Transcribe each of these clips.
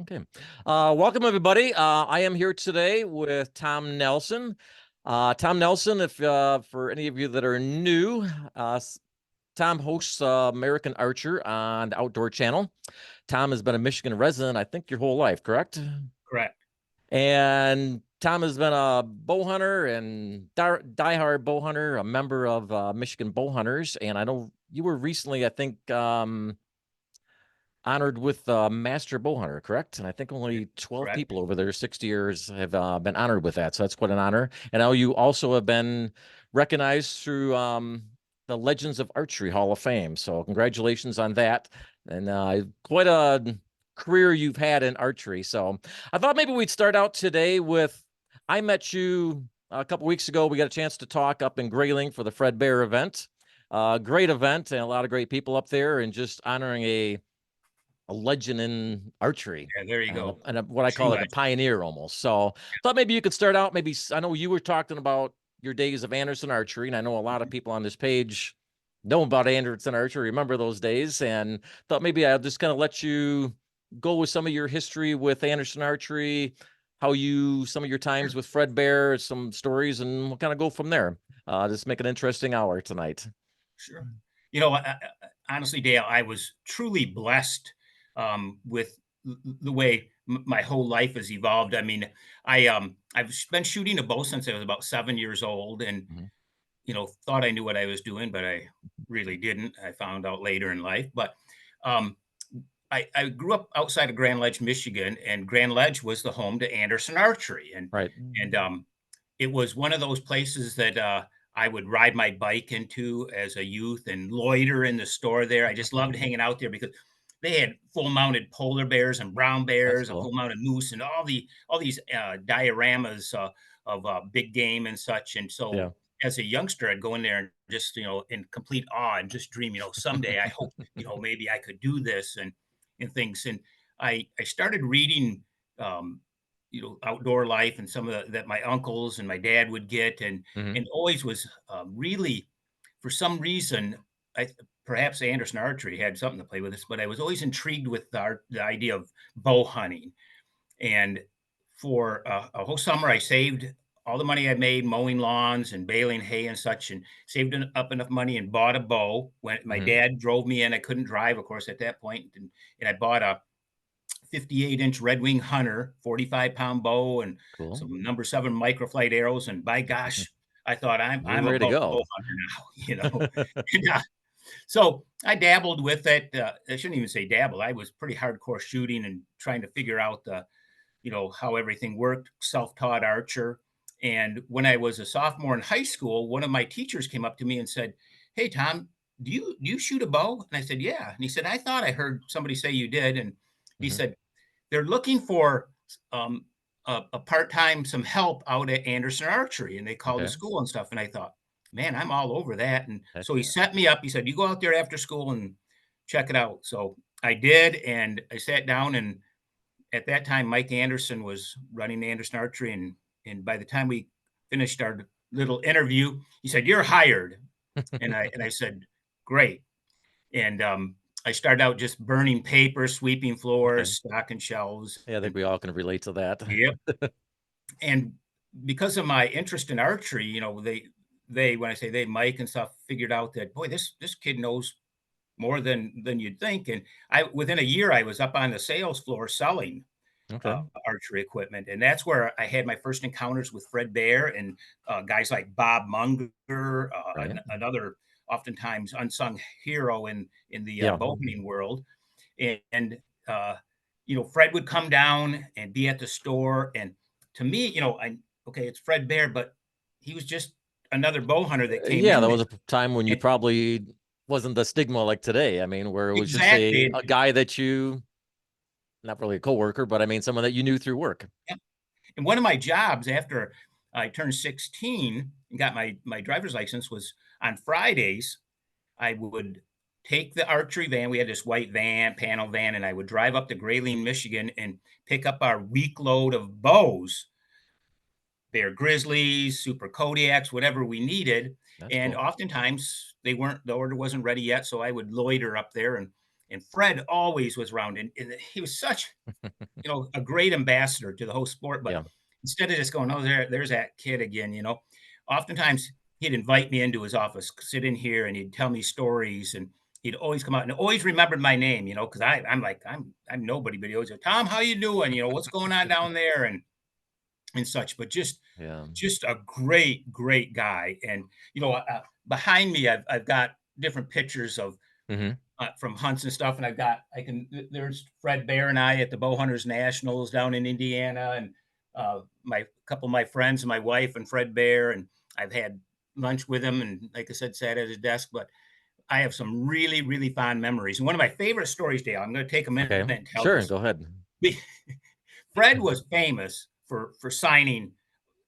Okay. Welcome everybody. I am here today with Tom Nelson. Tom Nelson, if for any of you that are new, Tom hosts American Archer on the Outdoor Channel. Tom has been a Michigan resident, I think, your whole life, correct? Correct. And Tom has been a bow hunter and diehard bow hunter, a member of Michigan Bow Hunters. And I know you were recently, I think, honored with Master Bowhunter, correct? And I think only 12 Correct. people over there, 60 years, have been honored with that. So that's quite an honor. And now you also have been recognized through the Legends of Archery Hall of Fame. So congratulations on that. And quite a career you've had in archery. So I thought maybe we'd start out today with, I met you a couple weeks ago. We got a chance to talk up in Grayling for the Fred Bear event. Great event and a lot of great people up there, and just honoring a legend in archery, Yeah, there you and, go. what I call True like a legend. pioneer almost. So thought maybe you could start out. Maybe I know you were talking about your days of Anderson Archery, and I know a lot of people on this page know about Anderson Archery, remember those days, and thought maybe I'll just kind of let you go with some of your history with Anderson Archery, some of your times with Fred Bear, some stories, and we'll kind of go from there. Just make an interesting hour tonight. Sure. Honestly, Dale, I was truly blessed with the way my whole life has evolved. I mean, I've been shooting a bow since I was about 7 years old, and Mhm. thought I knew what I was doing, but I really didn't. I found out later in life. But um, I grew up outside of Grand Ledge, Michigan, and Grand Ledge was the home to Anderson Archery, and Right. and it was one of those places that I would ride my bike into as a youth and loiter in the store there. I just loved hanging out there because they had full mounted polar bears and brown That's bears, a cool. full mounted moose, and all these dioramas of big game and such. And so, Yeah. as a youngster, I'd go in there and just in complete awe and just dream. Someday I hope maybe I could do this and things. And I started reading. Outdoor life and some of that my uncles and my dad would get, Hmm. and always was really, for some reason, I perhaps Anderson Archery had something to play with this, but I was always intrigued with the idea of bow hunting. And for a whole summer, I saved all the money I made mowing lawns and baling hay and such, and saved up enough money and bought a bow. When my Hmm. dad drove me in, I couldn't drive, of course, at that point, and I bought a 58-inch Red Wing Hunter, 45-pound bow, and Cool. some number 7 microflight arrows. And by gosh, I thought You're I'm a ready to bow go. hunter now, And, so I dabbled with it. I shouldn't even say dabble. I was pretty hardcore shooting and trying to figure out how everything worked. Self-taught archer. And when I was a sophomore in high school, one of my teachers came up to me and said, "Hey, Tom, do you shoot a bow?" And I said, "Yeah." And he said, "I thought I heard somebody say you did." And he Hmm. said, "They're looking for um, a part-time, some help out at Anderson Archery," and they called the Okay. school and stuff. And I thought, man, I'm all over that. And Heck so he yeah. set me up. He said, "You go out there after school and check it out." So I did, and I sat down. And at that time, Mike Anderson was running Anderson Archery, and by the time we finished our little interview, he said, "You're hired." And I said, "Great." And I started out just burning paper, sweeping Okay. floors, stocking shelves, Yeah, I think and we all can relate to that. yep. And because of my interest in archery, they when I say they, Mike and stuff, figured out that, boy, this kid knows more than you'd think. And I within a year, I was up on the sales floor selling Okay. archery equipment, and that's where I had my first encounters with Fred Bear and guys like Bob Munger, Right. another oftentimes unsung hero in the Yeah. bow hunting world. And Fred would come down and be at the store, and to me, I okay, it's Fred Bear, but he was just another bow hunter that came Yeah, in there there. was a time when you And probably wasn't the stigma like today. I mean, where it was just exactly. a guy that you, not really a coworker, but I mean, someone that you knew through work. And one of my jobs after I turned 16 and got my driver's license was on Fridays. I would take the archery van. We had this white van, panel van, and I would drive up to Grayling, Michigan, and pick up our week load of bows, Bear Grizzlies, Super Kodiaks, whatever we needed. That's And cool. oftentimes the order wasn't ready yet. So I would loiter up there, and Fred always was around. And he was such a great ambassador to the whole sport. But Yeah. instead of just going, oh, there's that kid again, oftentimes he'd invite me into his office, sit in here, and he'd tell me stories, and he'd always come out and always remembered my name, because I'm like I'm nobody, but he always said, Tom, how you doing? What's going on down there, and such. But Yeah. just a great guy. And behind me, I've got different pictures of Hmm. from hunts and stuff, and there's Fred Bear and I at the Bow Hunters Nationals down in Indiana, and my couple of my friends and my wife and Fred Bear, and I've had lunch with him, and like I said, sat at his desk. But I have some really fond memories. And one of my favorite stories, Dale, I'm going to take a minute Okay. and tell Sure. this. Go ahead. Fred was famous for signing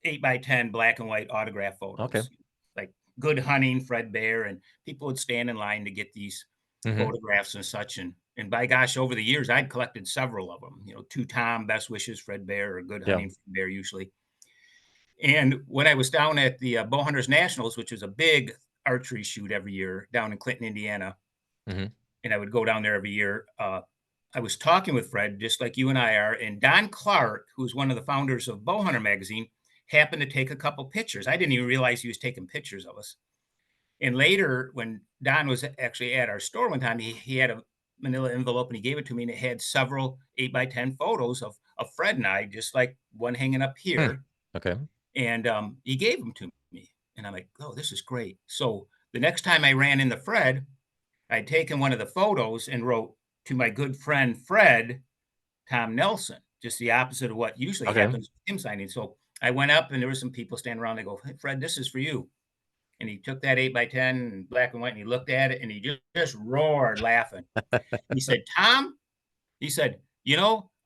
8x10 black and white autograph Okay. photos, like Good Hunting, Fred Bear, and people would stand in line to get these Hmm. photographs and such. And by gosh, over the years, I'd collected several of them. To Tom, Best Wishes, Fred Bear, or Good Yeah. Hunting, Fred Bear, usually. And when I was down at the Bow Hunters Nationals, which was a big archery shoot every year down in Clinton, Indiana, Hmm. and I would go down there every year. I was talking with Fred, just like you and I are, and Don Clark, who's one of the founders of Bowhunter magazine, happened to take a couple pictures. I didn't even realize he was taking pictures of us. And later, when Don was actually at our store one time, he had a manila envelope and he gave it to me, and it had several 8x10 photos of Fred and I, just like one hanging up Hmm. here. Okay. And he gave them to me. And I'm like, oh, this is great. So the next time I ran into Fred, I'd taken one of the photos and wrote, to my good friend Fred, Tom Nelson, just the opposite of what usually Okay. happens with him signing. So I went up and there were some people standing around. They go, hey, Fred, this is for you. And he took that 8x10 in black and white and he looked at it and he just roared laughing. He said, Tom, he said,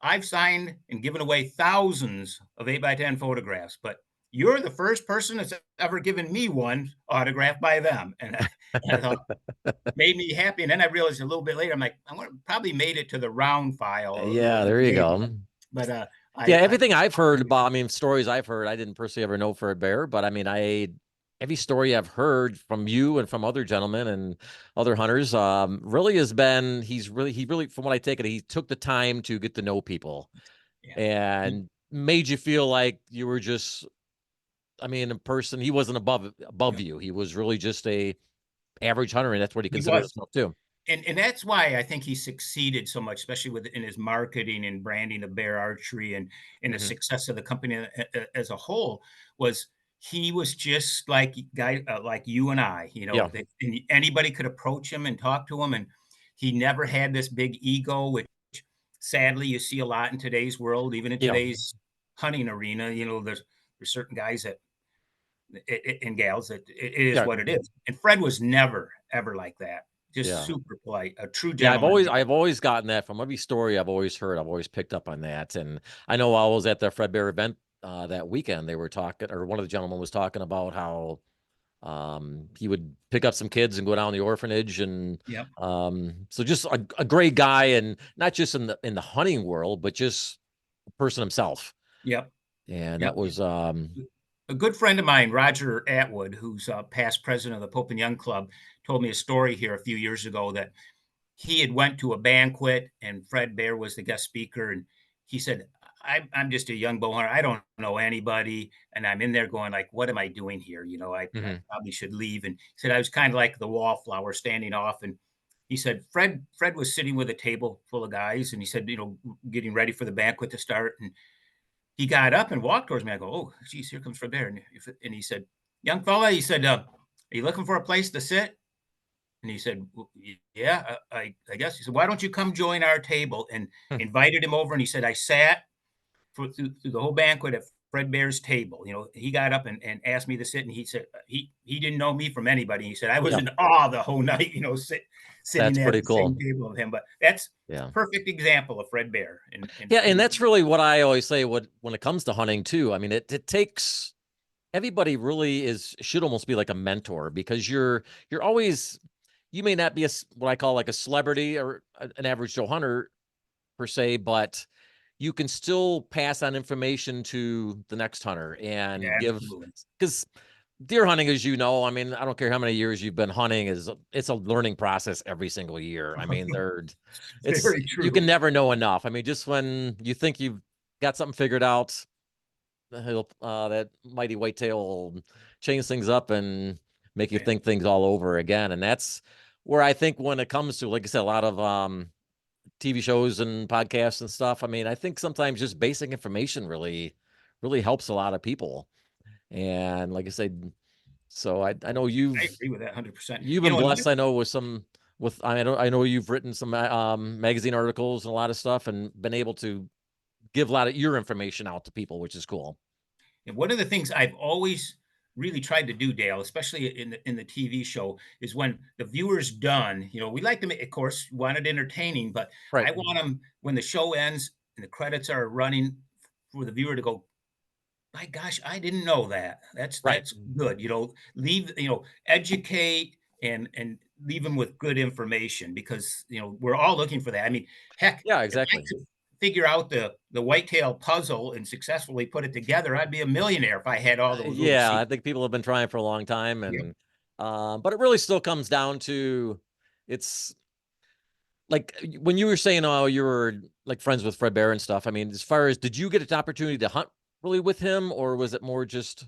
I've signed and given away thousands of 8x10 photographs, but you're the first person that's ever given me one autographed by them. And I thought, made me happy. And then I realized a little bit later, I'm like, I would have probably made it to the round file, Yeah. There you go. but Yeah, I everything I've heard about, I mean, stories I've heard, I didn't personally ever know Fred Bear, but I mean, every story I've heard from you and from other gentlemen and other hunters, really has been, he really, from what I take it, he took the time to get to know people yeah, and made you feel like you were just, I mean, in person, he wasn't above yeah, you. He was really just a average hunter, and that's what he he considered was. himself too. And that's why I think he succeeded so much, especially in his marketing and branding of Bear Archery and the Hmm. success of the company as a whole. Was he was just like like you and I, Yeah. that anybody could approach him and talk to him, and he never had this big ego, which sadly you see a lot in today's world, even in Yeah. today's hunting arena. There's certain guys that and gals that it is Yeah. what it is. And Fred was never ever like that. Just Yeah. super polite, a true Yeah, gentleman. I've always gotten that from every story I've always heard. I've always picked up on that, and I know I was at the Fred Bear event that weekend. They were talking, or one of the gentlemen was talking about how he would pick up some kids and go down the orphanage, and Yep. so just a great guy, and not just in the hunting world, but just a person himself. Yep. And Yep. that was A good friend of mine, Roger Atwood, who's past president of the Pope and Young Club, told me a story here a few years ago that he had went to a banquet and Fred Bear was the guest speaker, and he said, I'm just a young bow hunter. I don't know anybody. And I'm in there going like, what am I doing here? I mhm. probably should leave. And he said, I was kind of like the wallflower standing off. And he said, Fred was sitting with a table full of guys. And he said, getting ready for the banquet to start. And he got up and walked towards me. I go, oh, geez, here comes Fred Bear. And he said, young fella, he said, are you looking for a place to sit? And he said, well, yeah, I guess. He said, why don't you come join our table? And invited him over. And he said, I sat through the whole banquet at Fred Bear's table. He got up and asked me to sit. And he said, he didn't know me from anybody. He said, I was Yeah, in awe the whole night, sitting that's at pretty the same cool. table with him. But that's Yeah. perfect example of Fred Bear. And Yeah, and that's really what I always say when it comes to hunting too. I mean, it takes everybody really should almost be like a mentor, because you're always, you may not be what I call like a celebrity or an average Joe hunter per se, but you can still pass on information to the next hunter yeah, and give, absolutely. because deer hunting, as you know, I mean, I don't care how many years you've been hunting, it's a learning process every single year. I mean, Very you true. can never know enough. I mean, just when you think you've got something figured out, that mighty whitetail will change things up and make you Yeah. think things all over again. And that's where I think when it comes to, like I said, a lot of TV shows and podcasts and stuff. I mean, I think sometimes just basic information really helps a lot of people. And like I said, so I know I agree with that 100%. you've You been know, and blessed. I know I know you've written some magazine articles and a lot of stuff and been able to give a lot of your information out to people, which is cool. and one of the things I've always really tried to do, Dale, especially in the TV show, is when the viewer's done. We like to make, of course, want it entertaining, but Right. I want them when the show ends and the credits are running for the viewer to go, my gosh, I didn't know that. Right. That's good. Leave, educate and leave them with good information because we're all looking for that. I mean, heck, Yeah, if I exactly. could figure out the whitetail puzzle and successfully put it together, I'd be a millionaire if I had all those little Yeah, I secrets. think people have been trying for a long time, Yep. and but it really still comes down to it's like when you were saying, oh, you were like friends with Fred Bear and stuff. I mean, as far as did you get an opportunity to hunt really with him, or was it more just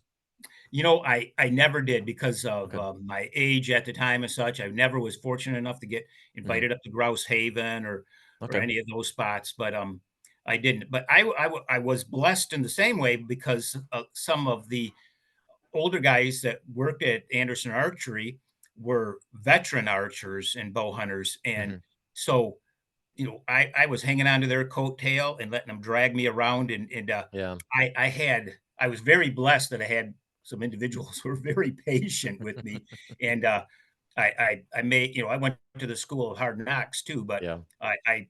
I never did because of okay? my age at the time and such. I never was fortunate enough to get Mhm. invited up to Grouse Haven or Okay. any of those spots, but I didn't. But I was blessed in the same way because some of the older guys that worked at Anderson Archery were veteran archers and bow hunters, and Hmm. so I was hanging onto their coattail and letting them drag me around, and Yeah. I was very blessed that I had some individuals who were very patient with me, and I made I went to the school of hard knocks too, but Yeah. I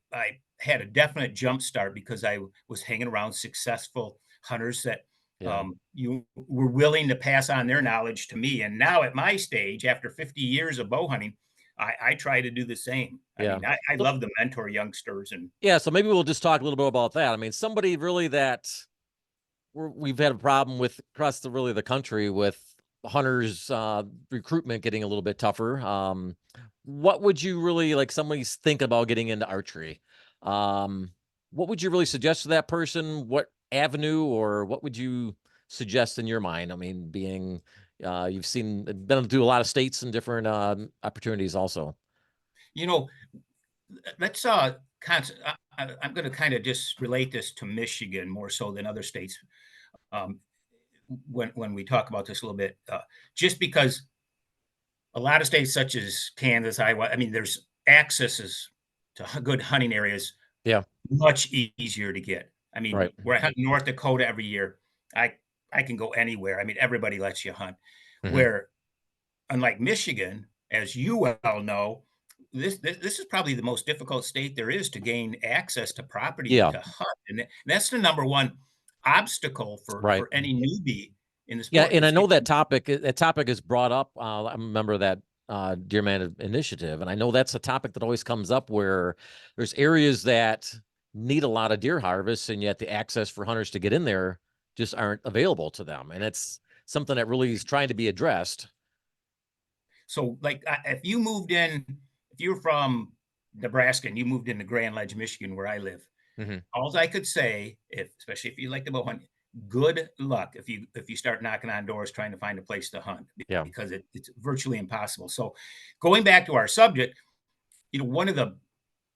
had a definite jump start because I was hanging around successful hunters that Yeah. you were willing to pass on their knowledge to me, and now at my stage, after 50 years of bow hunting, I try to do the same. I Yeah. mean, I So love to mentor youngsters and yeah, so maybe we'll just talk a little bit about that. I mean, somebody really that we've had a problem with across really the country with hunters recruitment getting a little bit tougher. What would you really like somebody's thinking about getting into archery? Um, what would you really suggest to that person? What avenue or what would you suggest in your mind? I mean, being you've been to a lot of states and different opportunities also. you know, let's I'm going to kind of just relate this to Michigan more so than other states. Um, when we talk about this a little bit, just because a lot of states such as Kansas, Iowa, I mean, there's accesses to good hunting areas Yeah, much easier to get. I mean, right. where I hunt in North Dakota every year, I I can go anywhere. I mean, everybody lets you hunt. Hmm. Where unlike Michigan, as you well know, this is probably the most difficult state there is to gain access to property Yeah, to hunt, and that's the number one obstacle right. for any newbie in the Yeah, sport and I is know getting. that topic is brought up. I'm a member of that Deer Man initiative, and I know that's a topic that always comes up where there's areas that need a lot of deer harvest, and yet the access for hunters to get in there just aren't available to them, and it's something that really is trying to be addressed. So, like, if you were from Nebraska and you moved into Grand Ledge, Michigan, where I live, Hmm. all I could say, especially if you like to bow hunt, good luck if you start knocking on doors trying to find a place to hunt Yeah, because it's virtually impossible. So, going back to our subject, one of the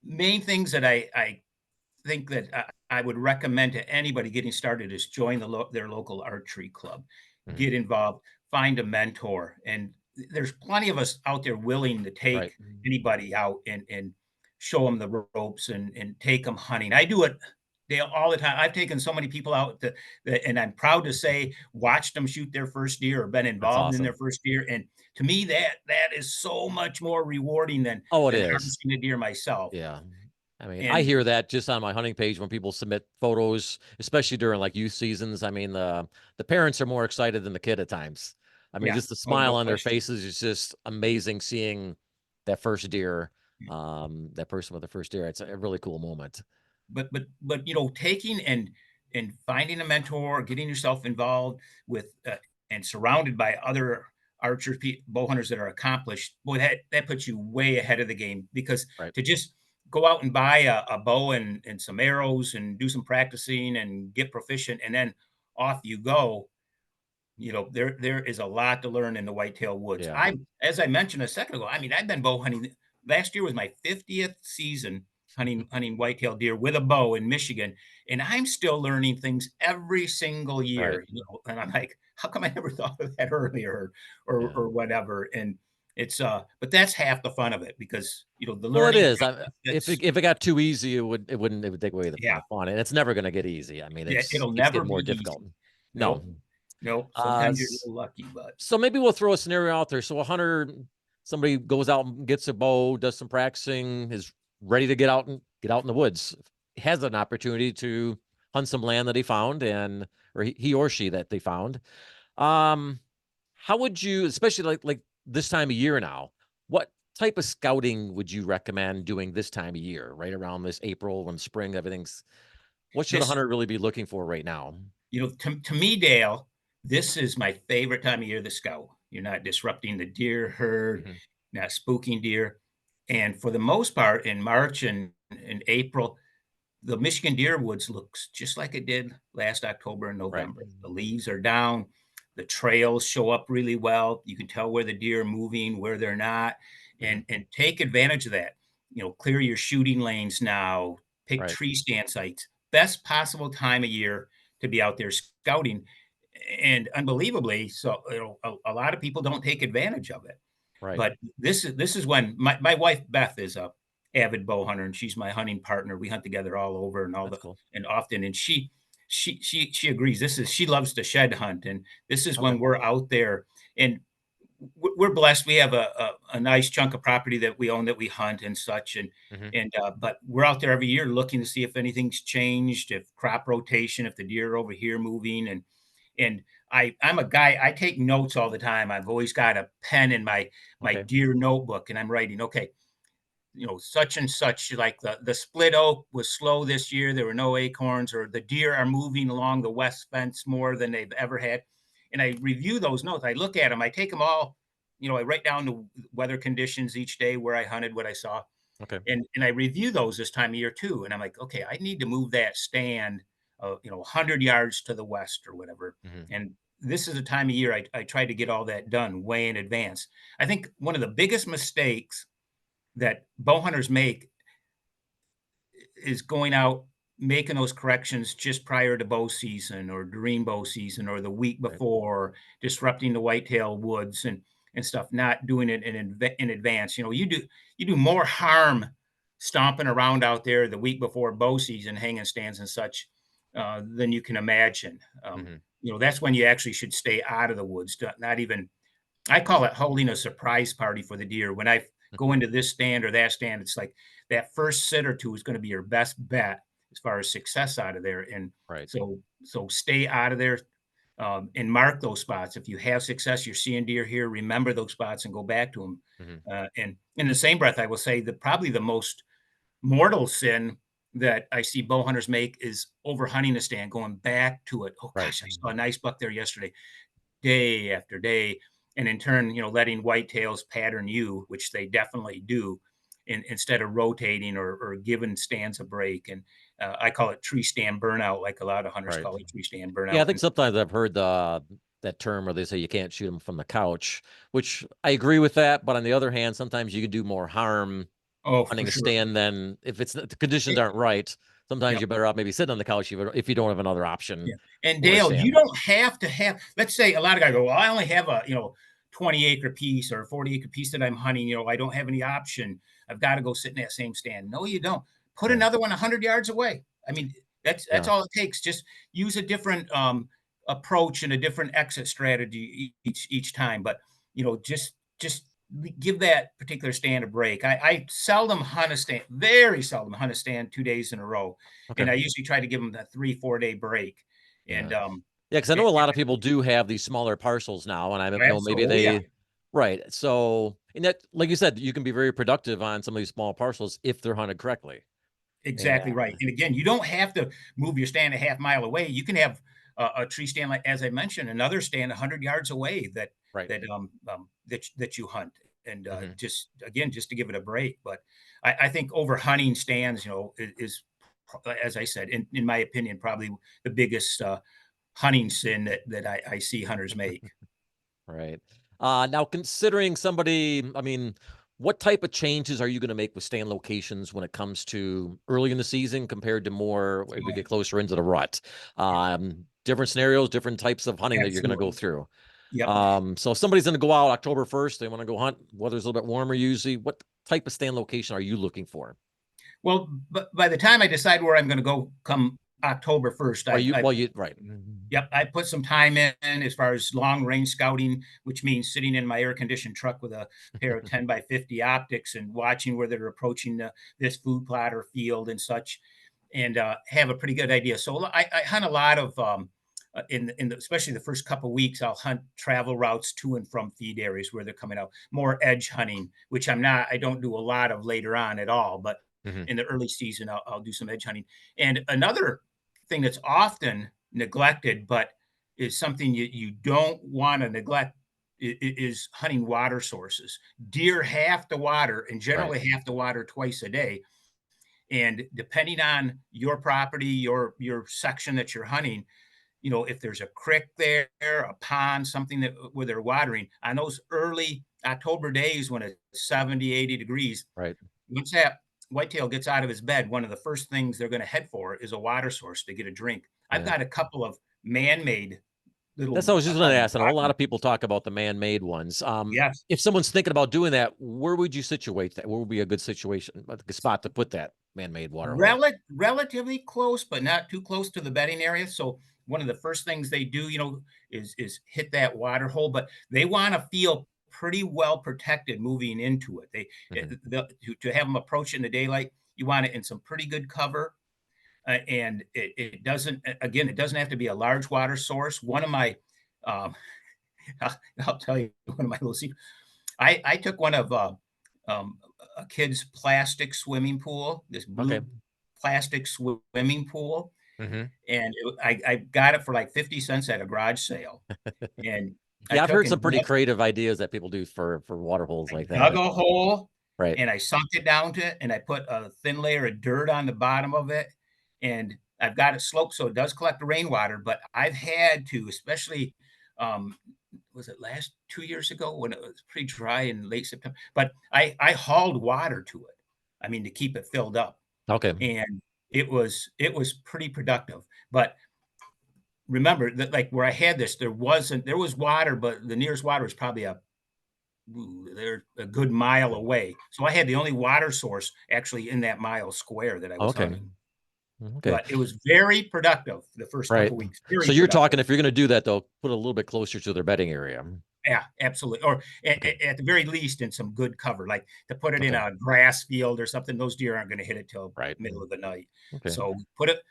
main things that I think that I would recommend to anybody getting started is join their local archery club, hmm, get involved, find a mentor, and there's plenty of us out there willing to right. take anybody out and show them the ropes and take them hunting. I do it all the time. I've taken so many people out and I'm proud to say watched them shoot their first deer or been That's involved in their awesome. first deer. And to me, that is so much more rewarding Oh, it than is. harvesting a deer myself. Yeah. I mean, I And hear that just on my hunting page when people submit photos, especially during like youth seasons. I mean, the parents are more excited than the kid at times. I mean, yeah, just the oh, smile no on their question. faces is just amazing seeing that first deer, that person with the first deer. It's a really cool moment. But taking and finding a mentor, getting yourself involved with and surrounded by other archers, bow hunters that are accomplished, boy, that puts you way ahead of the game, because Right. to just go out and buy a bow and some arrows and do some practicing and get proficient and then off you go, there is a lot to learn in the whitetail woods. Yeah. As I mentioned a second ago, I mean, I've been bow hunting. Last year was my 50th season hunting whitetail deer with a bow in Michigan, and I'm still learning things every single Right. year. And I'm like, how come I never thought of that earlier, or Yeah. whatever? And it's but that's half the fun of it, because the Well, it learning is. If process, it got too easy, it would take away the yeah, fun, and it's never going to get easy. I mean, yeah, it'll it's never getting be more difficult. easy. No. Nope, nope. Uh, Sometimes you're a s- little lucky, but so maybe we'll throw a scenario out there. So a hunter, somebody goes out and gets a bow, does some practicing, is ready to get out in the woods, has an opportunity to hunt some land that he found, or he or she that they found. Um, how would you, especially like this time of year now, what type of scouting would you recommend doing this time of year, right around this April when spring, what should a this hunter really be looking for right now? to me, Dale, this is my favorite time of year to scout. You're not disrupting the deer herd, Mhm. not spooking deer. And for the most part, in March and April, the Michigan deer woods looks just like it did last October and Right. November. The leaves are down, the trails show up really well. You can tell where the deer are moving, where they're not, Mhm. and take advantage of that. Clear your shooting lanes now, pick Right. tree stand sites. Best possible time of year to be out there scouting. And unbelievably, so a lot of people don't take advantage of it. Right. But this is when my wife Beth is a avid bow hunter, and she's my hunting partner. We hunt together all over That's cool. and often, and she agrees. She loves to shed hunt, and this is Okay. when we're out there, and we're blessed. We have a nice chunk of property that we own that we hunt and such, Mhm. and but we're out there every year looking to see if anything's changed, if crop rotation, if the deer are over here moving, and I'm a guy, I take notes all the time. I've always got a pen in my Okay. deer notebook, and I'm writing, okay, such and such, like the split oak was slow this year. There were no acorns, or the deer are moving along the west fence more than they've ever had. And I review those notes. I look at them. I take them all. I write down the weather conditions each day, where I hunted, what I saw, Okay. and I review those this time of year too. And I'm like, okay, I need to move that stand, 100 yards to the west or whatever. Mhm. And this is a time of year I try to get all that done way in advance. I think one of the biggest mistakes that bow hunters make is going out, making those corrections just prior to bow season or during bow season or the week Right. before, disrupting the whitetail woods and stuff, not doing it in advance. You do more harm stomping around out there the week before bow season, hanging stands and such, than you can imagine. Mhm. That's when you actually should stay out of the woods. Not even, I call it holding a surprise party for the deer. When I go into this stand or that stand, it's like that first sit or two is going to be your best bet as far as success out of there. And Right. so stay out of there, and mark those spots. If you have success, you're seeing deer here, remember those spots and go back to them. Mhm. And in the same breath, I will say that probably the most mortal sin that I see bow hunters make is over hunting a stand, going back to it. Oh Right. gosh, I saw a nice buck there yesterday, day after day, and in turn, letting whitetails pattern you, which they definitely do, instead of rotating or giving stands a break. And I call it tree stand burnout, like a lot of hunters Right. call it tree stand Yeah, I burnout. think And sometimes I've heard that term where they say you can't shoot them from the couch, which I agree with that. But on the other hand, sometimes you can do more harm oh, for hunting a sure. stand than if the conditions aren't right. Sometimes Yeah. you're better off maybe sitting on the couch if you don't have another option Yeah. And for a Dale, you stand. don't have to have, let's say a lot of guys go, well, I only have a, 20-acre piece or 40-acre piece that I'm hunting. I don't have any option. I've got to go sit in that same stand. No, you don't. Put Yeah. another one 100 yards away. I mean, that's Yeah. all it takes. Just use a different approach and a different exit strategy each time. But just give that particular stand a break. I seldom hunt a stand, very seldom hunt a stand 2 days in a row, Okay. and I usually try to give them a 3-4 day break. And Yeah. Yeah, because I know a lot of people do have these smaller parcels now, and I don't know maybe absolutely, yeah, right. So, and that, like you said, you can be very productive on some of these small parcels if they're hunted correctly. exactly And right. And again, you don't have to move your stand a half mile away. You can have a tree stand, like as I mentioned, another stand 100 yards away Right. that you hunt, and Hmm. just again just to give it a break. But I think over hunting stands, is as I said, in my opinion, probably the biggest hunting sin that I see hunters make. Right. Now, considering somebody, I mean, what type of changes are you going to make with stand locations when it comes to early in the season compared to more when we Oh, get closer into the rut? yeah, Different scenarios, different types of hunting that you're going to go absolutely. through. Yep. So if somebody's going to go out October 1st, they want to go hunt, weather's a little bit warmer usually. What type of stand location are you looking for? Well, but by the time I decide where I'm going to go come October 1st, Are you, well, you, right. yep, I put some time in as far as long range scouting, which means sitting in my air conditioned truck with a pair of 10 by 50 optics and watching where they're approaching this food plot or field and such, and have a pretty good idea. So I hunt a lot of especially the first couple of weeks. I'll hunt travel routes to and from feed areas where they're coming out. More edge hunting, which I don't do a lot of later on at all, but Mhm. in the early season, I'll do some edge hunting. And another thing that's often neglected, but is something you don't want to neglect, is hunting water sources. Deer have to water, and Right. generally have to water twice a day. And depending on your property, your section that you're hunting, if there's a creek there, a pond, something that where they're watering on those early October days when it's 70, 80 degrees, Right. once that whitetail gets out of his bed, one of the first things they're going to head for is a water source to get a drink. I've Yeah. got a couple of man-made That's little what I was just going to ask. And a lot of people talk about the man-made ones. yes, If someone's thinking about doing that, where would you situate that? Where would be a good situation, a good spot to put that man-made water hole? relatively close, but not too close to the bedding area. So one of the first things they do, is hit that water hole, but they want to feel pretty well protected moving into it. Hmm. To have them approach in the daylight, you want it in some pretty good cover. And it doesn't, again, it doesn't have to be a large water source. One of my, um, I'll tell you one of my little secrets. I took one of um, a kid's plastic swimming pool, this Okay. blue plastic swimming pool, Hmm. and I got it for like 50 cents at a garage sale. And I Yeah, I've took heard and some pretty creative ideas that people do for water holes like dug that. a hole Right. and I sunk it down to it and I put a thin layer of dirt on the bottom of it. And I've got it sloped so it does collect the rainwater, but I've had to, especially um, was it last 2 years ago when it was pretty dry in late September, but I hauled water to it. I mean, to keep it filled up. Okay. And it was pretty productive. But remember that like where I had this, there was water, but the nearest water was probably they're a good mile away. So I had the only water source actually in that mile square that I was Okay. hunting. Okay. But it was very productive the first Right. couple weeks. So Very you're productive. talking, if you're going to do that, though, put a little bit closer to their bedding area. Yeah, absolutely. Or Okay. at the very least in some good cover, like to put it in Okay. a grass field or something. Those deer aren't going to hit it till Right. middle of the night. Okay. So put it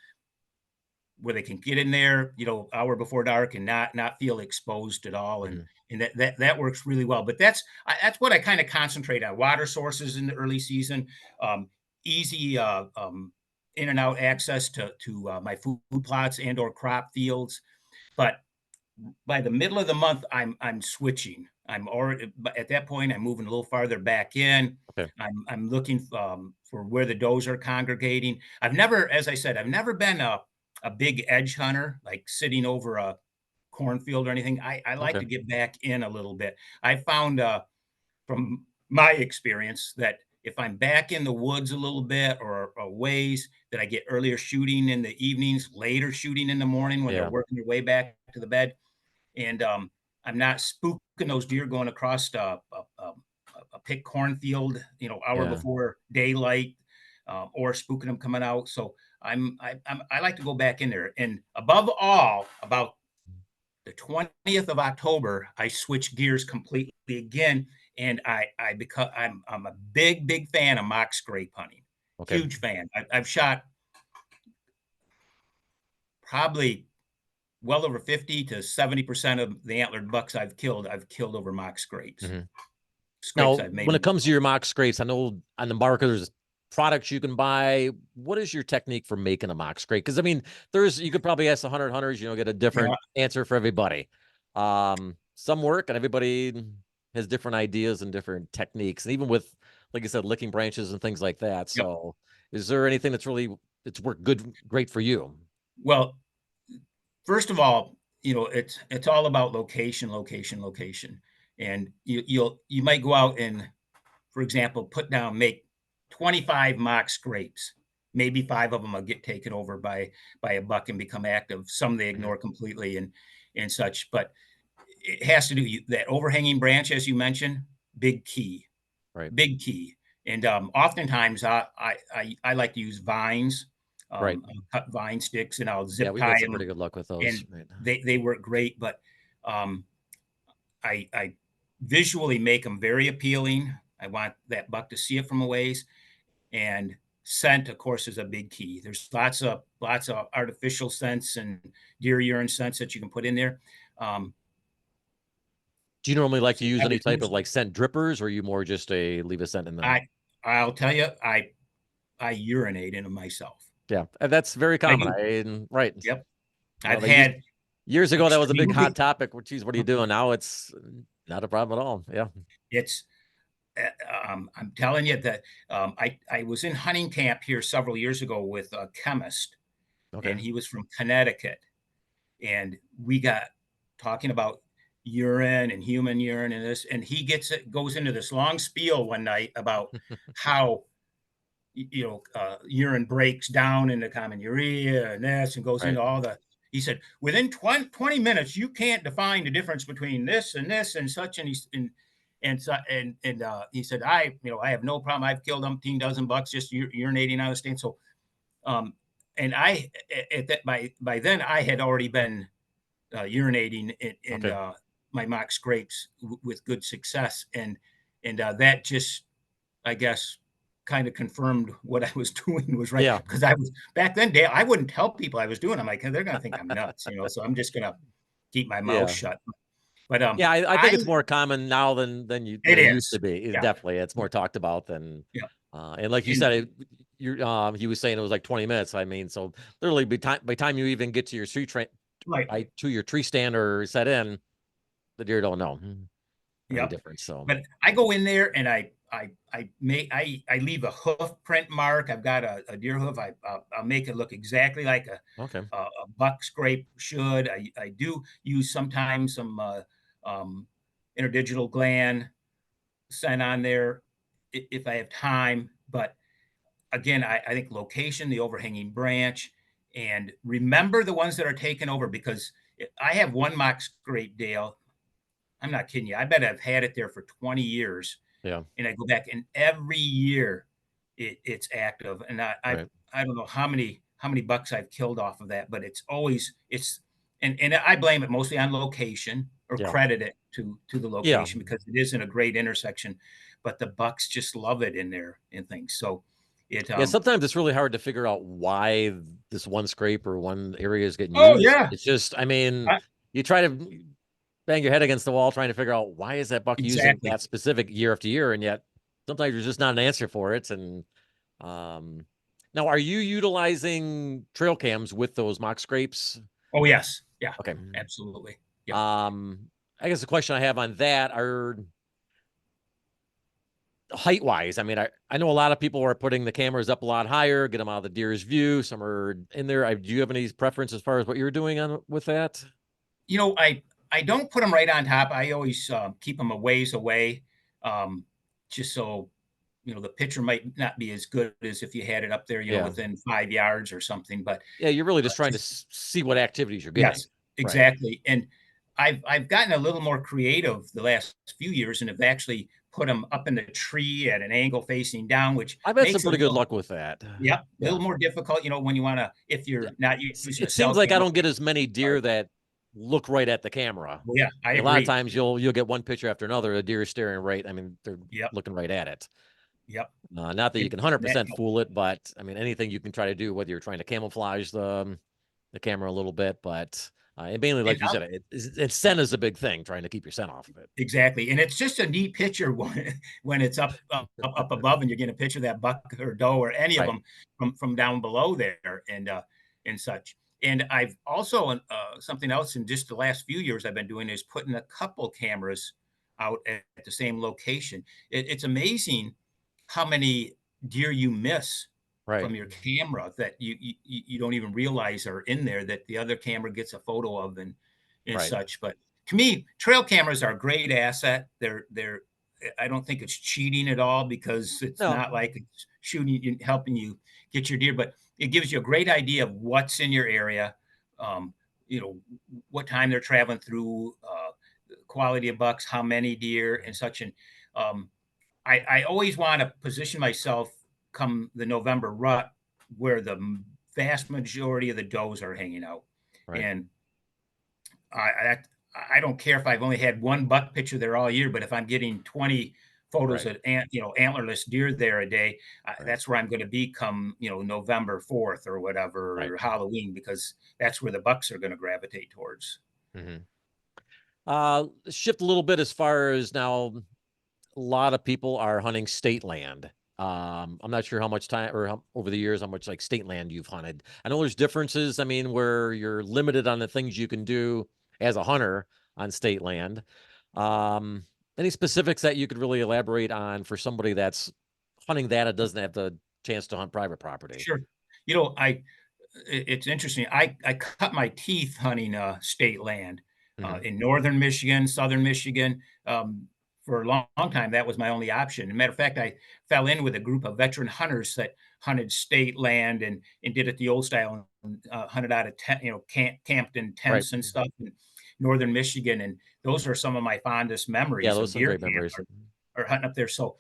where they can get in there, hour before dark and not feel exposed at all. And Mhm. and that works really well. But that's what I kind of concentrate on: water sources in the early season, easy in and out access to my food plots and or crop fields. But by the middle of the month, I'm switching. I'm already at that point. I'm moving a little farther back in. Okay. I'm looking for where the does are congregating. I've never, as I said, I've never been a big edge hunter, like sitting over a cornfield or anything. I like Okay. to get back in a little bit. I found from my experience that if I'm back in the woods a little bit or a ways, that I get earlier shooting in the evenings, later shooting in the morning when they're Yeah. working their way back to the bed, and I'm not spooking those deer going across a pick cornfield, hour Yeah. before daylight, or spooking them coming out. So I like to go back in there, and above all, about the 20th of October, I switch gears completely again, and I become I'm a big fan of mock scrape hunting. Okay. Huge fan. I've shot probably well over 50 to 70% of the antlered bucks I've killed over mock scrapes. Mhm. Scrapes Now, I've made when it comes to myself. your mock scrapes, I know on the markers, products you can buy. What is your technique for making a mock scrape? Because I mean, you could probably ask 100 hunters, get a different answer for everybody. Some work, and everybody has different ideas and different techniques, and even with, like I said, licking branches and things like that. Yep. So, is there anything it's worked great for you? Well, first of all, it's all about location, location, location. And you might go out and, for example, make 25 mock scrapes. Maybe 5 of them will get taken over by a buck and become active. Some they ignore completely and such. But it has to do that overhanging branch, as you mentioned, big key, Right. big key. And oftentimes I like to use vines. Right. I'll cut vine sticks and I'll Yeah, zip we've tie had some them, pretty good luck with those. and Right. they work great. But I visually make them very appealing. I want that buck to see it from a ways, and scent, of course, is a big key. There's lots of artificial scents and deer urine scents that you can put in there. Do you normally like to use I any would type of use, like scent drippers, or are you more just leave a scent in them? I'll tell you, I urinate in them myself. Yeah, and that's very I common. do. Right. Yep. Well, I've had years ago that was a big hot extremely. topic. Well, geez, what are you doing now? It's not a problem at all. Yeah. It's I'm telling you that I was in hunting camp here several years ago with a chemist, Okay. and he was from Connecticut, and we got talking about urine and human urine and this, and he goes into this long spiel one night about how urine breaks down into common urea and this, and goes Right. into all the. He said within 20 minutes you can't define the difference between this and such, and he said, I have no problem. I've killed umpteen dozen bucks just urinating out of stain. So and I at that by then I had already been urinating in Okay. my mock scrapes with good success, and that just, I guess, kind of confirmed what I was doing was right, Yeah. because I was back then, Dale, I wouldn't tell people I was doing. I'm like, they're gonna think I'm nuts, so I'm just gonna keep my mouth Yeah. shut. But Yeah. I think it's more common now than it it used to is. be. Yeah. Definitely, it's more talked about than. Yeah. And like you And said, he was saying it was like 20 minutes. I mean, so literally by time you even get to your right. to your tree stand or set in, the deer don't know any Yep. difference. So But I go in there and I leave a hoof print mark. I've got a deer hoof. I'll make it look exactly like okay. a buck scrape should. I do use sometimes some interdigital gland scent on there if I have time. But again, I think location, the overhanging branch, and remember the ones that are taken over, because I have one mock scrape, Dale. I'm not kidding you. I bet I've had it there for 20 years, Yeah. and I go back, and every year it's active. And Right. I don't know how many bucks I've killed off of that, but and I blame it mostly on location, or Yeah. credit it to the Yeah. location, because it is in a great intersection. But the bucks just love it in there and things. So it Yeah, sometimes it's really hard to figure out why this one scrape or one area is getting oh used. yeah, It's just, I mean, I, you try to bang your head against the wall trying to figure out why is that buck using exactly. that specific year after year, and yet sometimes there's just not an answer for it. And um, now, are you utilizing trail cams with those mock scrapes? Oh yes, yeah, Okay. absolutely. Yep. I guess the question I have on that are height wise. I mean, I know a lot of people are putting the cameras up a lot higher, get them out of the deer's view. Some are in there. Do you have any preference as far as what you're doing on with that? I don't put them right on top. I always keep them a ways away, um, just so the picture might not be as good as if you had it up there, Yeah. within 5 yards or something. But Yeah, you're really just trying to just see what activities you're getting. yes, Right. exactly. And I've gotten a little more creative the last few years, and have actually put them up in the tree at an angle facing down, which I've had some makes it a pretty good little, luck with that. yeah, a Yeah. little more difficult, when you want to, if Yeah. you're not using a It cell seems like I camera. don't get as many deer that look right at the camera. Well, yeah, I A lot of agree. times you'll get one picture after another, a deer is staring right. I mean, they're Yep, looking right at it. yep. Not that you can That 100% helps. fool it, but I mean, anything you can try to do, whether you're trying to camouflage the camera a little bit, but And mainly, like And you said, scent is a big thing, trying to keep your scent off of it. exactly, and it's just a neat picture when it's up above, and you're getting a picture of that buck or doe or any of Right. them from down below there, and such. And I've also something else in just the last few years I've been doing is putting a couple cameras out at the same location. It's amazing how many deer you miss Right. from your camera that you don't even realize are in there that the other camera gets a photo of and Right. such. But to me, trail cameras are a great asset. They're I don't think it's cheating at all because it's No. not like it's shooting you, helping you get your deer, but it gives you a great idea of what's in your area. Um, you know what time they're traveling through, quality of bucks, how many deer, and such. And um, I always want to position myself come the November rut where the vast majority of the does are hanging out. Right. And I, I I don't care if I've only had one buck picture there all year, but if I'm getting 20 photos Right. of antlerless deer there a day, Right. that's where I'm going to be come November 4th or Right. whatever, or Halloween, because that's where the bucks are going to gravitate towards. Hmm. Shift a little bit as far as now, a lot of people are hunting state land. I'm not sure how much time or over the years, how much like state land you've hunted. I know there's differences. I mean, where you're limited on the things you can do as a hunter on state land. Um, any specifics that you could really elaborate on for somebody that's hunting that it doesn't have the chance to hunt private property? Sure. It's interesting. I cut my teeth hunting state land Hmm. in northern Michigan, southern Michigan. For a long time, that was my only option. As a matter of fact, I fell in with a group of veteran hunters that hunted state land and did it the old style and hunted out of camped in Right. tents and stuff in northern Michigan. And those are some of my fondest Yeah, memories those of are some deer great camp memories. or hunting up there. So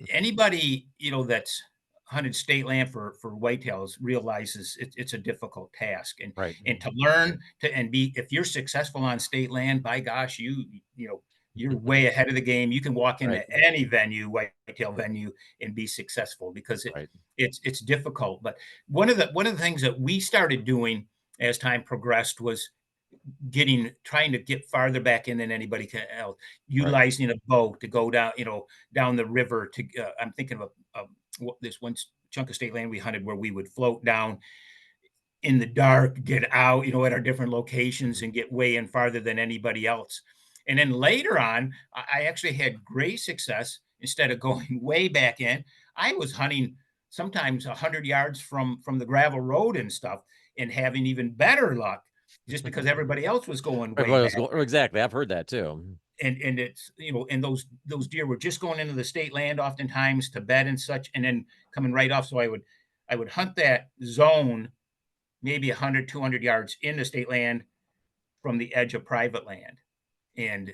anybody that's hunted state land for whitetails realizes it's a difficult task, Right. and to learn to and be if you're successful on state land, by gosh, you're way ahead of the game. You can walk Right. into any venue, whitetail venue, and be successful because Right. it's difficult. But one of the things that we started doing as time progressed was trying to get farther back in than anybody else, Right. utilizing a boat to go down, down the river to, I'm thinking of this one chunk of state land we hunted where we would float down in the dark, get out, at our different locations Mhm. and get way in farther than anybody else. And then later on, I actually had great success. Instead of going way back in, I was hunting sometimes 100 yards from the gravel road and stuff and having even better luck just because everybody else was going way Everybody was back. going, exactly. I've heard that too. And it's and those deer were just going into the state land oftentimes to bed and such, and then coming right off. So I would hunt that zone maybe 100, 200 yards into state land from the edge of private land, and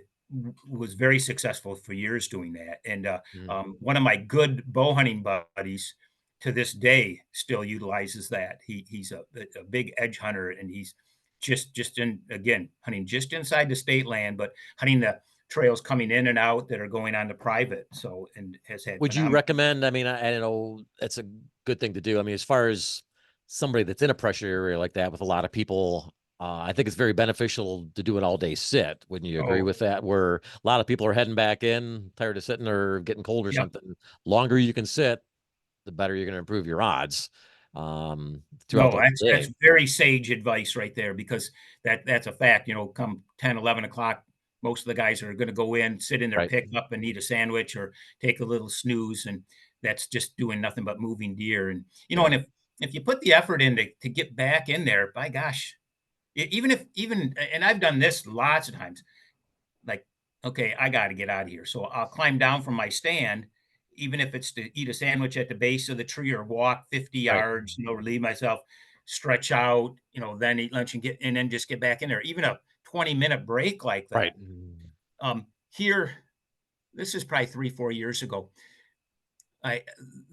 was very successful for years doing that. And Mhm. one of my good bow hunting buddies to this day still utilizes that. He's a big edge hunter, and he's just in again hunting just inside the state land, but hunting the trails coming in and out that are going on to private. So and has had Would you phenomenal. recommend? I mean, I know that's a good thing to do. I mean, as far as somebody that's in a pressure area like that with a lot of people, I think it's very beneficial to do an all day sit. Wouldn't you agree Oh, with that? Where a lot of people are heading back in, tired of sitting or getting cold or yep. something. Longer you can sit, the better you're going to improve your odds throughout No, the whole that's day. very sage advice right there because that's a fact. Come 10, 11 o'clock, most of the guys are going to go in, sit in their Right. pickup and eat a sandwich or take a little snooze. And that's just doing nothing but moving deer. And, Yeah. and if you put the effort in to get back in there, by gosh, and I've done this lots of times, like, okay, I got to get out of here. So I'll climb down from my stand, even if it's to eat a sandwich at the base of the tree or walk 50 Right. yards, relieve myself, stretch out, then eat lunch and then just get back in there. Even a 20-minute break like Right. that. Here, this is probably 3, 4 years ago. I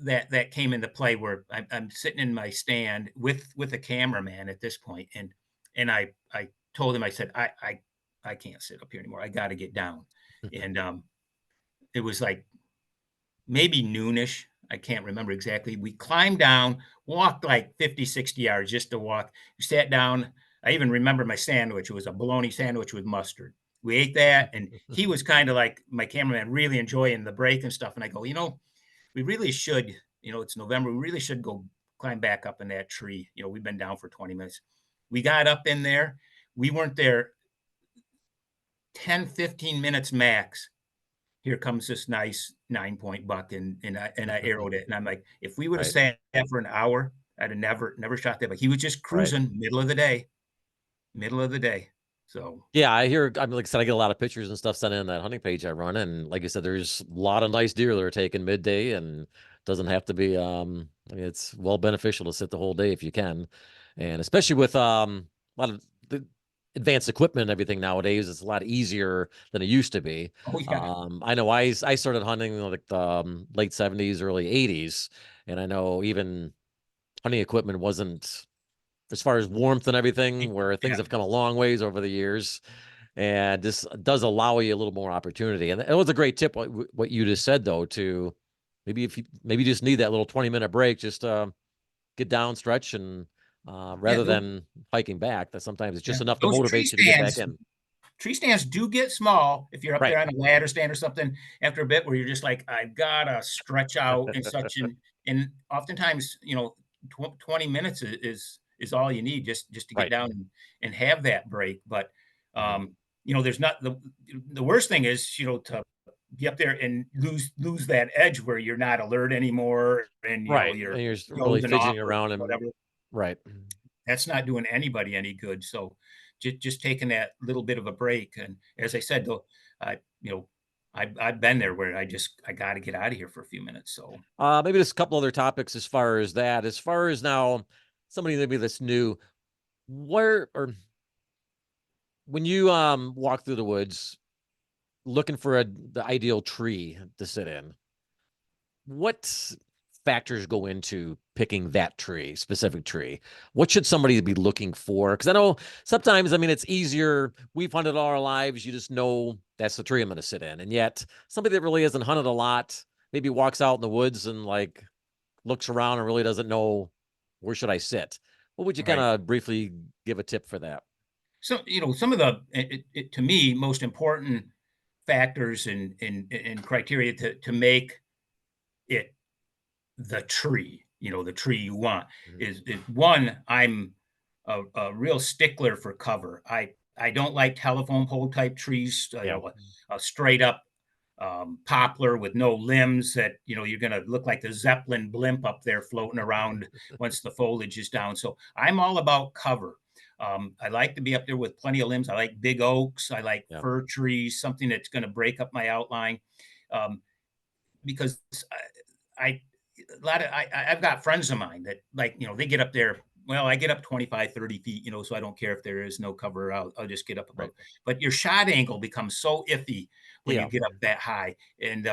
that came into play where I'm sitting in my stand with a cameraman at this point, and I told him I said I can't sit up here anymore. I got to get down, and it was like maybe noonish. I can't remember exactly. We climbed down, walked like 50, 60 yards just to walk. We sat down. I even remember my sandwich. It was a bologna sandwich with mustard. We ate that, and he was kind of like my cameraman, really enjoying the break and stuff. And I go, we really should, it's November. We really should go climb back up in that tree. We've been down for 20 minutes. We got up in there. We weren't there 10, 15 minutes max. Here comes this nice 9-point buck, and I arrowed it. And I'm like, if we would have Right. sat for an hour, I'd have never shot that. But he was just Right. cruising middle of the day. So Yeah, I hear. I mean, like I said, I get a lot of pictures and stuff sent in that hunting page I run, and like I said, there's a lot of nice deer that are taken midday, and doesn't have to be. I mean, it's well beneficial to sit the whole day if you can, and especially with a lot of the advanced equipment and everything nowadays, it's a lot easier than it used to be. oh yeah, I know I started hunting like the late '70s, early '80s, and I know even hunting equipment wasn't as far as warmth and everything, where things yeah. have come a long ways over the years. And this does allow you a little more opportunity. And it was a great tip, what you just said, though, to maybe if you just need that little 20-minute break, just get down, stretch, and Yeah, rather than hiking back, that sometimes it's yeah. just enough to Those motivate you to get back in. tree stands do get small if you're up Right. there on a ladder stand or something after a bit where you're just like, I've gotta stretch out and such. And oftentimes, 20 minutes is all you need just to get Right. down and have that break. But Mhm. there's not the worst thing is, to be up there and lose that edge where you're not alert anymore and Right. you're And you're just really dozing off fidgeting or around and whatever. right. That's not doing anybody any good. So just taking that little bit of a break. And as I said, though, I, you know, I've been there where I got to get out of here for a few minutes. So Maybe just a couple other topics as far as that. As far as now, somebody maybe that's new, where or when you walk through the woods looking for the ideal tree to sit in, what factors go into picking that specific tree? What should somebody be looking for? Because I know sometimes, I mean, it's easier. We've hunted all our lives. You just know that's the tree I'm going to sit in. And yet, somebody that really hasn't hunted a lot maybe walks out in the woods and like looks around and really doesn't know where should I sit. What would you kind right. of briefly give a tip for that? So some of the to me most important factors and criteria to make it the tree, the tree you want Mhm. is one. I'm a real stickler for cover. I don't like telephone pole type trees. Yeah. A straight up poplar with no limbs that you're going to look like the Zeppelin blimp up there floating around once the foliage is down. So I'm all about cover. I like to be up there with plenty of limbs. I like big oaks. I like Yeah. fir trees, something that's going to break up my outline. Um, because I a lot of I've got friends of mine that like they get up there. Well, I get up 25, 30 feet, so I don't care if there is no cover. I'll just get up above. Right. But your shot angle becomes so iffy when you Yeah. get up that high, and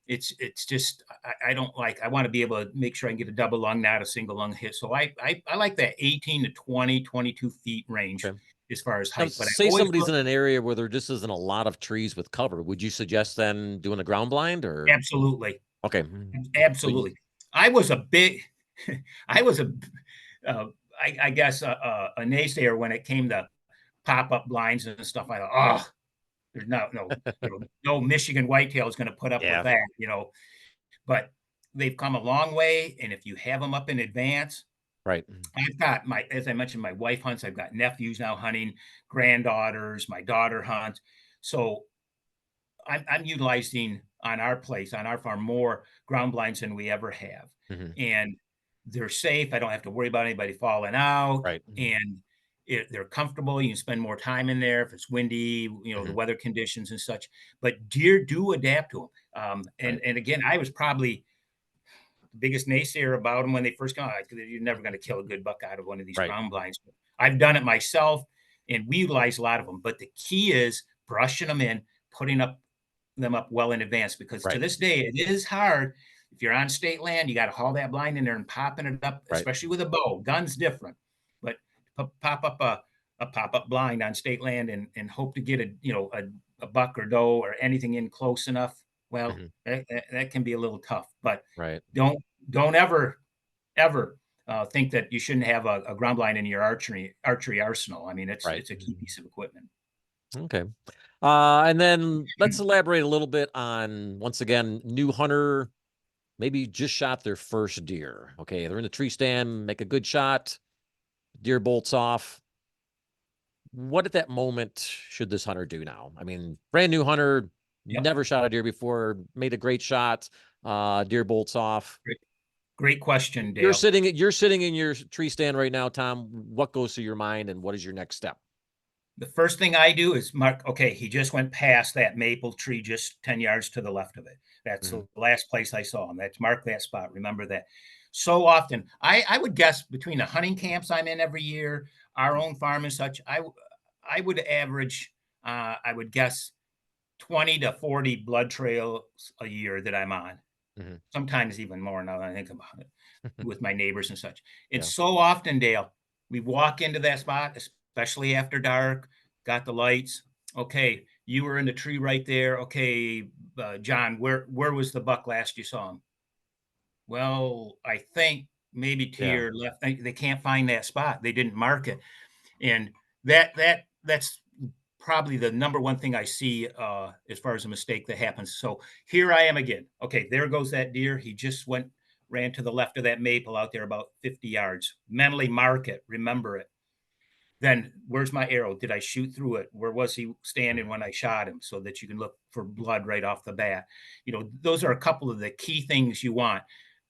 it's just I don't like. I want to be able to make sure I can get a double lung, not a single lung hit. So I like that 18 to 20, 22 feet range Okay. as far as Now, height. But I say always somebody's look in an area where there just isn't a lot of trees with cover. Would you suggest then doing a ground blind or? absolutely. Okay. So you, Absolutely. I was a big, I was a, uh, I guess a naysayer when it came to pop up blinds and stuff. I thought, oh, there's no Michigan whitetail is going to put up with yeah. that. But they've come a long way, and if you have them up in advance, Right. I've got as I mentioned, my wife hunts. I've got nephews now hunting, granddaughters. My daughter hunts, so I'm utilizing on our place, on our farm, more ground blinds than we ever have. Mhm. And they're safe. I don't have to worry about anybody falling out. Right. And they're comfortable. You can spend more time in there if it's windy, the Mhm. weather conditions and such. But deer do adapt to them. And Right. and again, I was probably the biggest naysayer about them when they first come out. You're never going to kill a good buck out of one of these Right. ground blinds. I've done it myself, and we utilize a lot of them. But the key is brushing them in, putting them up well in advance, because to Right. this day it is hard. If you're on state land, you got to haul that blind in there and popping it up, Right. especially with a bow. Gun's different, but pop up a pop up blind on state land and hope to get a buck or doe or anything in close enough. Well, Mhm. that can be a little tough, but Right. don't don't ever think that you shouldn't have a ground blind in your archery arsenal. I mean, it's Right. a key piece of equipment. Okay. And then let's elaborate a little bit on, once again, new hunter, maybe just shot their first deer. Okay, they're in the tree stand, make a good shot, deer bolts off. What at that moment should this hunter do now? I mean, brand new hunter, Yep. never shot a deer before, made a great shot, deer bolts off. Great question, Dale. You're sitting in your tree stand right now, Tom. What goes through your mind and what is your next step? The first thing I do is mark, okay, he just went past that maple tree just 10 yards to the left of it. That's the last place I saw him. That's mark that spot. Remember that. So often, I would guess between the hunting camps I'm in every year, our own farm and such, I would average, I would guess 20 to 40 blood trails a year that I'm on. Sometimes even more now that I think about it with my neighbors and such. And Yeah. so often, Dale, we walk into that spot, especially after dark, got the lights. Okay, you were in the tree right there. Okay, John, where was the buck last you saw him? Well, I think maybe to Yeah. your left. They can't find that spot. They didn't mark it, and that's probably the number one thing I see as far as a mistake that happens. So here I am again. Okay, there goes that deer. He just ran to the left of that maple out there about 50 yards. Mentally mark it, remember it. Then where's my arrow? Did I shoot through it? Where was he standing when I shot him? So that you can look for blood right off the bat. You know, those are a couple of the key things you want.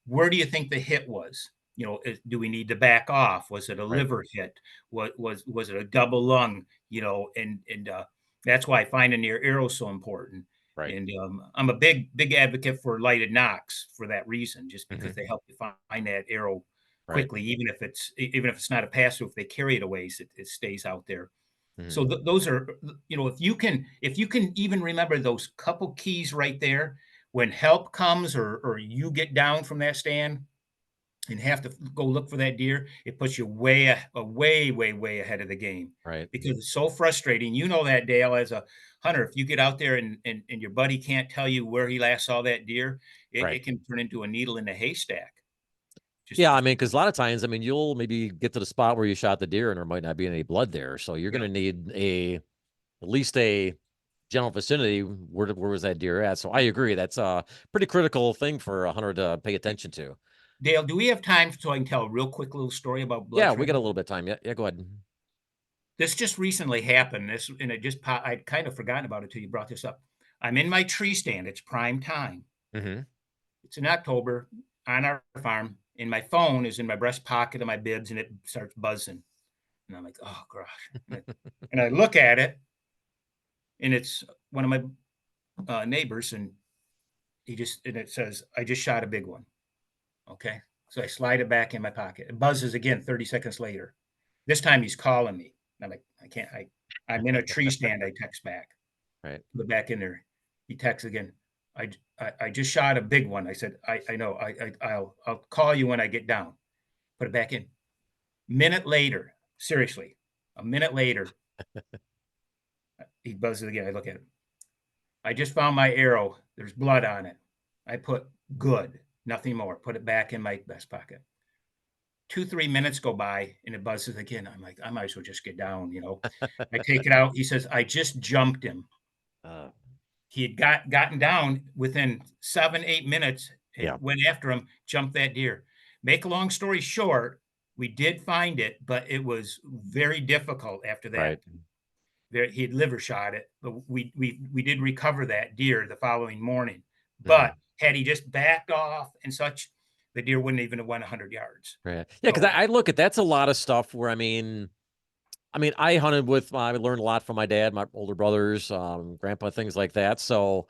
Where do you think the hit was? You know, do we need to back off? Was it a liver hit? Was it a double lung? You know, and that's why finding your arrow is so important. Right. And I'm a big advocate for lighted nocks for that reason, just because they help you find that arrow quickly, even if it's not a pass through. If they carry it a ways, it stays out there. So those are, you know, if you can even remember those couple keys right there, when help comes or you get down from that stand and have to go look for that deer, it puts you way ahead of the game. Right. Because it's so frustrating. You know that, Dale, as a hunter, if you get out there and your buddy can't tell you where he last saw that deer, it can turn into a needle in a haystack. Yeah, I mean, because a lot of times, I mean, you'll maybe get to the spot where you shot the deer and there might not be any blood there. So you're going to need at least a general vicinity. Where was that deer at? So I agree. That's a pretty critical thing for a hunter to pay attention to. Dale, do we have time so I can tell a real quick little story about blood? Yeah, we got a little bit of time. Yeah, go ahead. This just recently happened. I'd kind of forgotten about it till you brought this up. I'm in my tree stand. It's prime time. It's in October on our farm, and my phone is in my breast pocket of my bibs, and it starts buzzing. And I'm like, oh gosh. And I look at it, and it's one of my neighbors, and it says, I just shot a big one. Okay. So I slide it back in my pocket. It buzzes again 30 seconds later. This time he's calling me. I'm like, I'm in a tree stand. I text back. Right. Put it back in there. He texts again. I just shot a big one. I said, I know. I'll call you when I get down. Put it back in. Minute later, seriously, a minute later, he buzzes again. I look at him. I just found my arrow. There's blood on it. I put good, nothing more. Put it back in my vest pocket. 2-3 minutes go by and it buzzes again. I'm like, I might as well just get down, you know. I take it out. He says, I just jumped him. He had gotten down within 7-8 minutes. Went after him, jumped that deer. Make a long story short, we did find it, but it was very difficult after that. He had liver shot it, but we did recover that deer the following morning. But had he just backed off and such, the deer wouldn't even have went 100 yards. Right. Yeah, because I look at that's a lot of stuff where I learned a lot from my dad, my older brothers, grandpa, things like that. So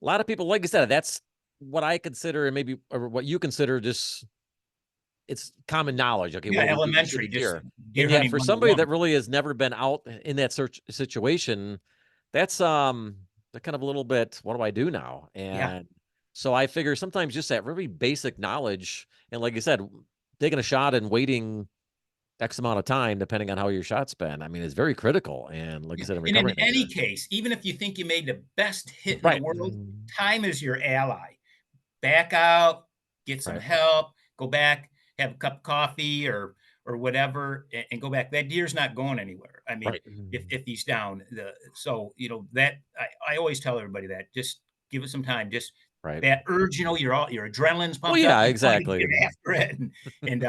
a lot of people, like I said, that's what I consider, and maybe or what you consider, just it's common knowledge. Okay, yeah, elementary. Deer. And yet, for somebody that really has never been out in that situation, that's kind of a little bit. What do I do now? And so I figure sometimes just that really basic knowledge, and like you said, taking a shot and waiting X amount of time, depending on how your shot's been, I mean, it's very critical. And like I said, and in any case, even if you think you made the best hit in the world, time is your ally. Back out, get some help, go back. have a cup of coffee or whatever, and go back. That deer's not going anywhere. I mean, Right. if he's down, so that I always tell everybody that just give it some time. Just Right. that urge, your adrenaline's Well, pumped up. yeah, You want to exactly. get after it, and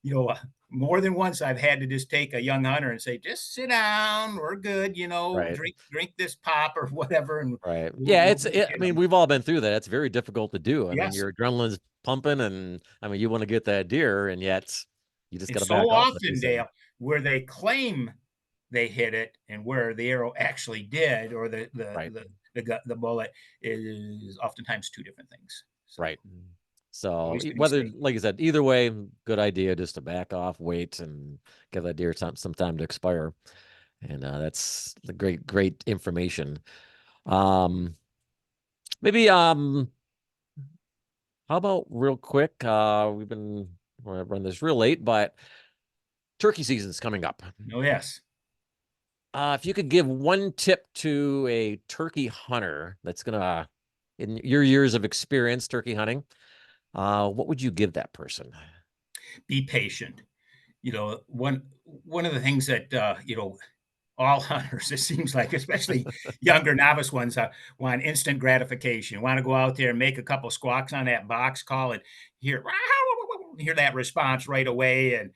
you know, uh, more than once I've had to just take a young hunter and say, "Just sit down. We're good. Right. Drink this pop or whatever, and Right. we'll, Yeah, we'll I mean, we've all been through that. It's very difficult to do. I mean, yes." your adrenaline's pumping and I mean, you want to get that deer and yet you just And got to so back off, like you often, said. Dale, where they claim they hit it and where the arrow actually did, or Right. the bullet is oftentimes two different things. So Right. So always a whether, mistake. like you said, either way, good idea just to back off, wait, and give that deer some time to expire. And that's the great information. Um, maybe how about real quick? We're gonna run this real late, but turkey season's coming up. Oh yes. If you could give one tip to a turkey hunter that's gonna, in your years of experience turkey hunting, what would you give that person? Be patient. One of the things that all hunters, it seems like, especially younger novice ones, want instant gratification. Want to go out there and make a couple squawks on that box call and hear hear that response right away, and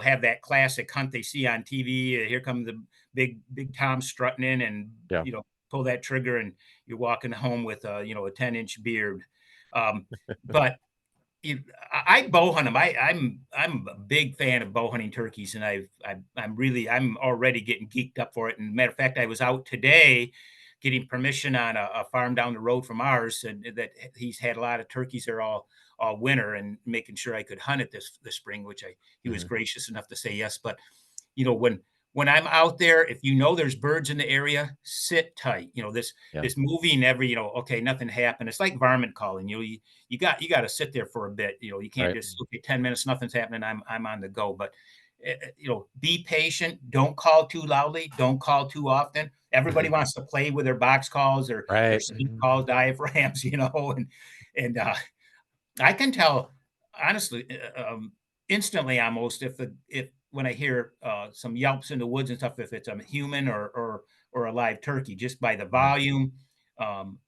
have that classic hunt they see on TV. Here come the big Tom strutting in, and Yeah. pull that trigger, and you're walking home with a 10-inch beard. Um, but I bow hunt them. I'm a big fan of bow hunting turkeys, and I'm already getting geeked up for it. And matter of fact, I was out today getting permission on a farm down the road from ours, and that he's had a lot of turkeys there all winter, and making sure I could hunt it this spring, which he was Mhm. gracious enough to say yes. But when I'm out there, if there's birds in the area, sit tight. Yeah. This moving every, okay, nothing happened. It's like varmint calling. You got to sit there for a bit. You can't Right. just, okay, 10 minutes, nothing's happening. I'm on the go. But be patient. Don't call too loudly. Don't call too often. Everybody wants to play with their box calls or Right. sleep calls, diaphragms, and I can tell honestly, instantly almost, if when I hear some yelps in the woods and stuff, if it's a human or a live turkey, just by the Mhm. volume, um,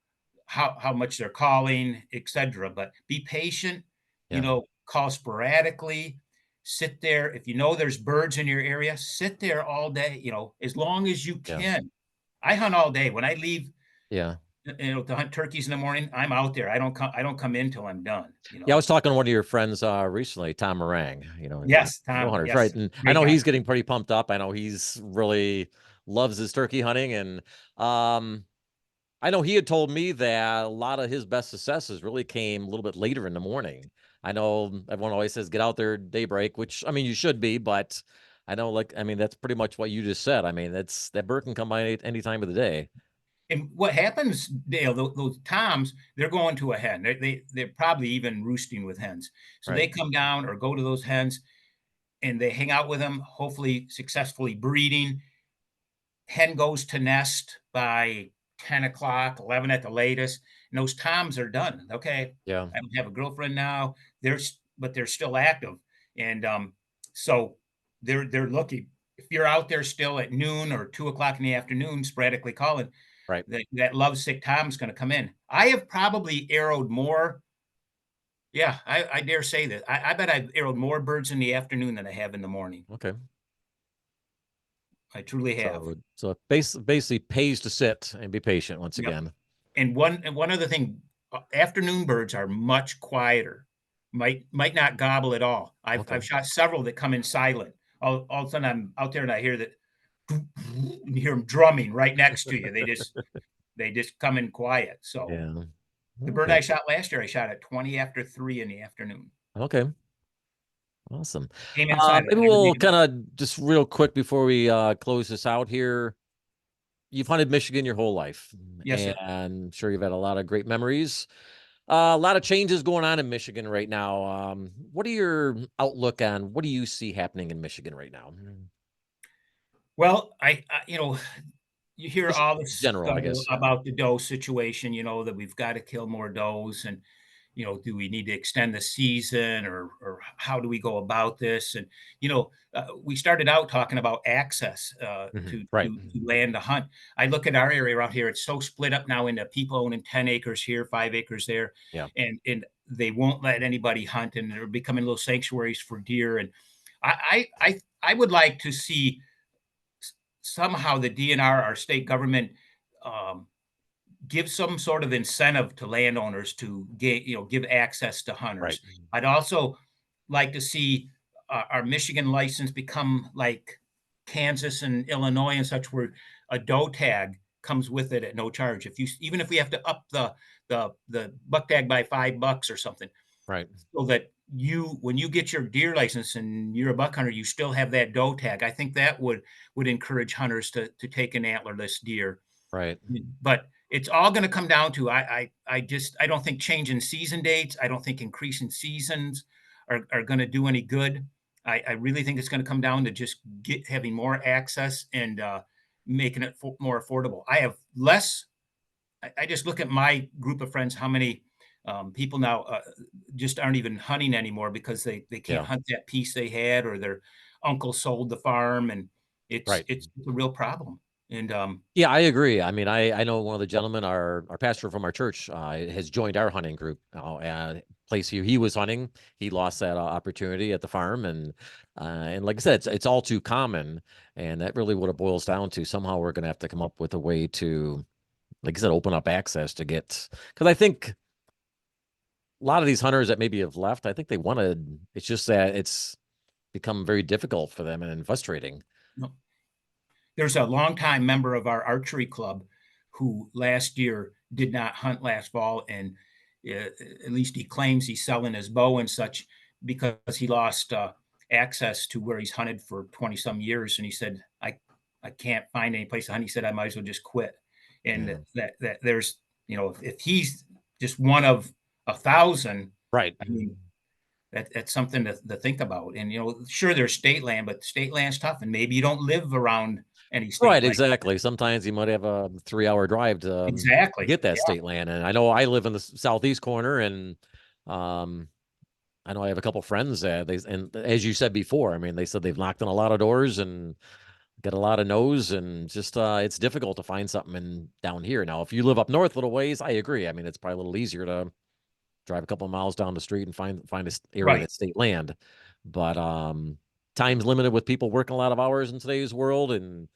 how much they're calling, etc. But be patient, Yeah. call sporadically, sit there. If there's birds in your area, sit there all day, as long as you Yeah. can. I hunt all day. When I leave, Yeah. to hunt turkeys in the morning, I'm out there. I don't come in till I'm done, Yeah, I was talking to one of your friends recently, Tom Morang, Yes, bow Tom. hunters, right? Yes, And I great know guy. he's getting pretty pumped up. I know he's really loves his turkey hunting, and um, I know he had told me that a lot of his best successes really came a little bit later in the morning. I know everyone always says get out there daybreak, which I mean you should be, but I know I mean that's pretty much what you just said. I mean that bird can come by any time of the day. And what happens, Dale, those toms, they're going to a hen. They're probably even roosting with hens. So Right. they come down or go to those hens, and they hang out with them, hopefully successfully breeding. Hen goes to nest by 10 o'clock, 11 at the latest, and those toms are done. Okay, Yeah. I don't have a girlfriend now. But they're still active, and so they're looking. If you're out there still at noon or 2 o'clock in the afternoon, sporadically calling, Right. that lovesick Tom's going to come in. I have probably arrowed more. Yeah, I dare say that. I bet I've arrowed more birds in the afternoon than I have in the morning. Okay. I truly have. So it basically pays to sit and be patient once Yep. again. And one other thing, afternoon birds are much quieter. Might not gobble at all. Okay. I've shot several that come in silent. All of a sudden, I'm out there and I hear that, and you hear them drumming right next to you. They just come in quiet. So Yeah. the bird Okay. I shot last year, I shot at 20 after 3 in the afternoon. Okay. Awesome. Came inside. I Maybe never we'll made it kind out. of just real quick before we close this out here. You've hunted Michigan your whole life, Yes, and sir. I'm sure you've had a lot of great memories. A lot of changes going on in Michigan right now. What are your outlook on what do you see happening in Michigan right now? Well, you hear Just all this general, I scuttle guess. Yeah. about the doe situation, that we've got to kill more does, and do we need to extend the season, or how do we go about this? And we started out talking about access Mhm. to, Right. to land to hunt. I look at our area around here; it's so split up now into people owning 10 acres here, 5 acres there, Yeah. and they won't let anybody hunt, and they're becoming little sanctuaries for deer. And I would like to see somehow the DNR, our state government, um, give some sort of incentive to landowners to give access to Right. hunters. I'd also like to see our Michigan license become like Kansas and Illinois and such, where a doe tag comes with it at no charge. Even if we have to up the buck tag by $5 or something, Right. so that when you get your deer license and you're a buck hunter, you still have that doe tag. I think that would encourage hunters to take an antlerless deer. Right. But it's all going to come down to I don't think changing season dates. I don't think increasing seasons are going to do any good. I really think it's going to come down to just having more access and making it more affordable. I have less. I just look at my group of friends, how many people now just aren't even hunting anymore because they can't Yeah. hunt that piece they had, or their uncle sold the farm, and it's Right. it's a real problem. And Yeah, I agree. I mean, I know one of the gentlemen, our pastor from our church, has joined our hunting group. And place he was hunting, he lost that opportunity at the farm, and like I said, it's all too common, and that really what it boils down to. Somehow we're going to have to come up with a way to, like I said, open up access to get, because I think a lot of these hunters that maybe have left, I think they wanted. It's just that it's become very difficult for them and frustrating. no, there's a longtime member of our archery club who last year did not hunt last fall, and at least he claims he's selling his bow and such because he lost access to where he's hunted for 20 some years. And he said, I can't find any place to hunt. He said, I might as well just quit. And Yeah. that there's, if he's just one of 1,000, Right. I mean, that's something to think about. And sure, there's state land, but state land's tough, and maybe you don't live around any state Right, land. exactly. Sometimes you might have a 3-hour drive to Exactly. get that Yeah. state land. And I know I live in the southeast corner, and um, I know I have a couple friends that and as you said before, I mean, they said they've knocked on a lot of doors and got a lot of no's, and just it's difficult to find something down here. Now, if you live up north a little ways, I agree. I mean, it's probably a little easier to drive a couple of miles down the street and find a area Right. that's state land. But time's limited with people working a lot of hours in today's world, and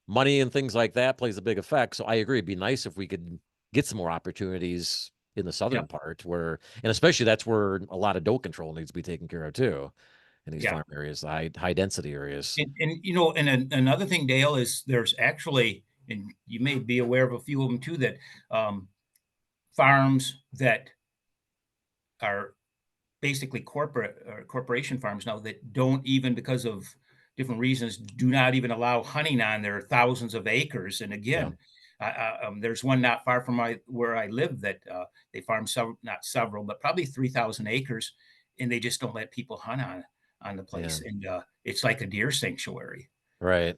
money and things like that plays a big effect. So I agree. It'd be nice if we could get some more opportunities in the Yeah. southern part and especially that's where a lot of doe control needs to be taken care of too, in these Yeah. farm areas, high density areas. And another thing, Dale, is there's actually, and you may be aware of a few of them too, that farms that are basically corporate or corporation farms now that don't even, because of different reasons, do not even allow hunting on their thousands of acres. And Yeah. again, there's one not far from where I live that they farm not several, but probably 3,000 acres, and they just don't let people hunt on the Yeah. place. And it's like a deer sanctuary. Right.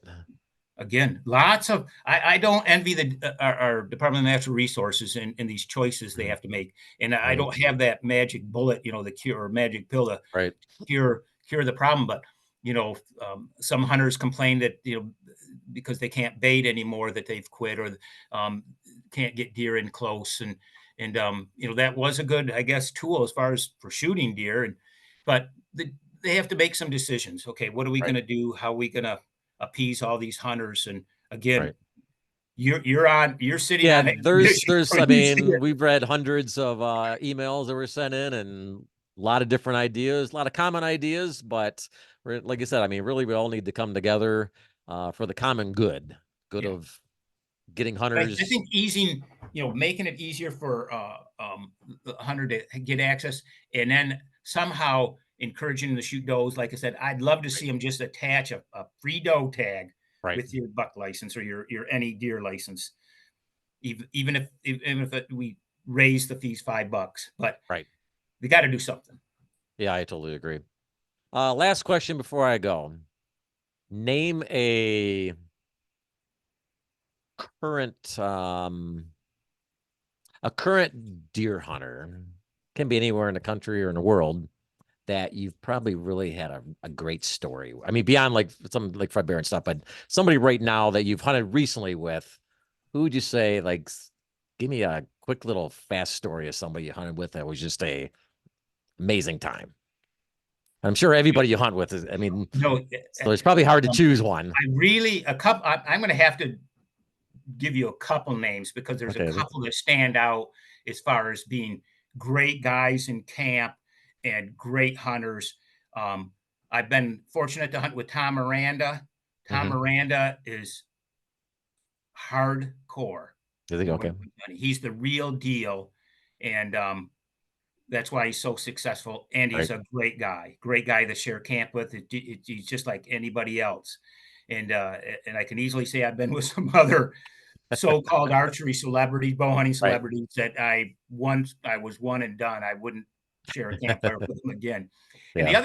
Again, lots of I don't envy our Department of Natural Resources in these choices they Mhm. have to make, and I Right. don't have that magic bullet, the cure or magic pill to Right. cure the problem. But some hunters complain that because they can't bait anymore, that they've quit, or um, can't get deer in close, and that was a good, I guess, tool as far as for shooting deer, but they have to make some decisions. Okay, what are we going Right. to do? How are we going to appease all these hunters? And again, Right. you're sitting Yeah, on ammunition, there's so I you see mean, it. we've read hundreds of emails that were sent in, and a lot of different ideas, a lot of common ideas, but like I said, I mean, really we all need to come together for the common good Yeah. of getting I hunters. think making it easier for the hunter to get access, and then somehow encouraging them to shoot does. Like I said, I'd love to see Right. them just attach a free doe tag Right. with your buck license or your any deer license, even if we raise the fees $5. But Right. we got to do something. Yeah, I totally agree. Last question before I go. Name current um a current deer hunter can be anywhere in the country or in the world, that you've probably really had a great story. I mean, beyond like some like Fred Bear and stuff, but somebody right now that you've hunted recently with, who would you say, like, give me a quick little fast story of somebody you hunted with that was just a amazing time? I'm sure everybody you hunt with is, I mean, No, so it's probably hard to choose one. I really a couple. I'm going to have to give you a couple names because there's a Okay. couple that stand out as far as being great guys in camp and great hunters. Um, I've been fortunate to hunt with Tom Miranda. Tom Mhm. Miranda is hardcore. I think, okay. He's the real deal, and that's why he's so successful. And he's Right. a great guy to share camp with. He's just like anybody else, and I can easily say I've been with some other so-called archery celebrities, bow hunting Right. celebrities that I was one and done. I wouldn't share a campfire with them again. And Yeah.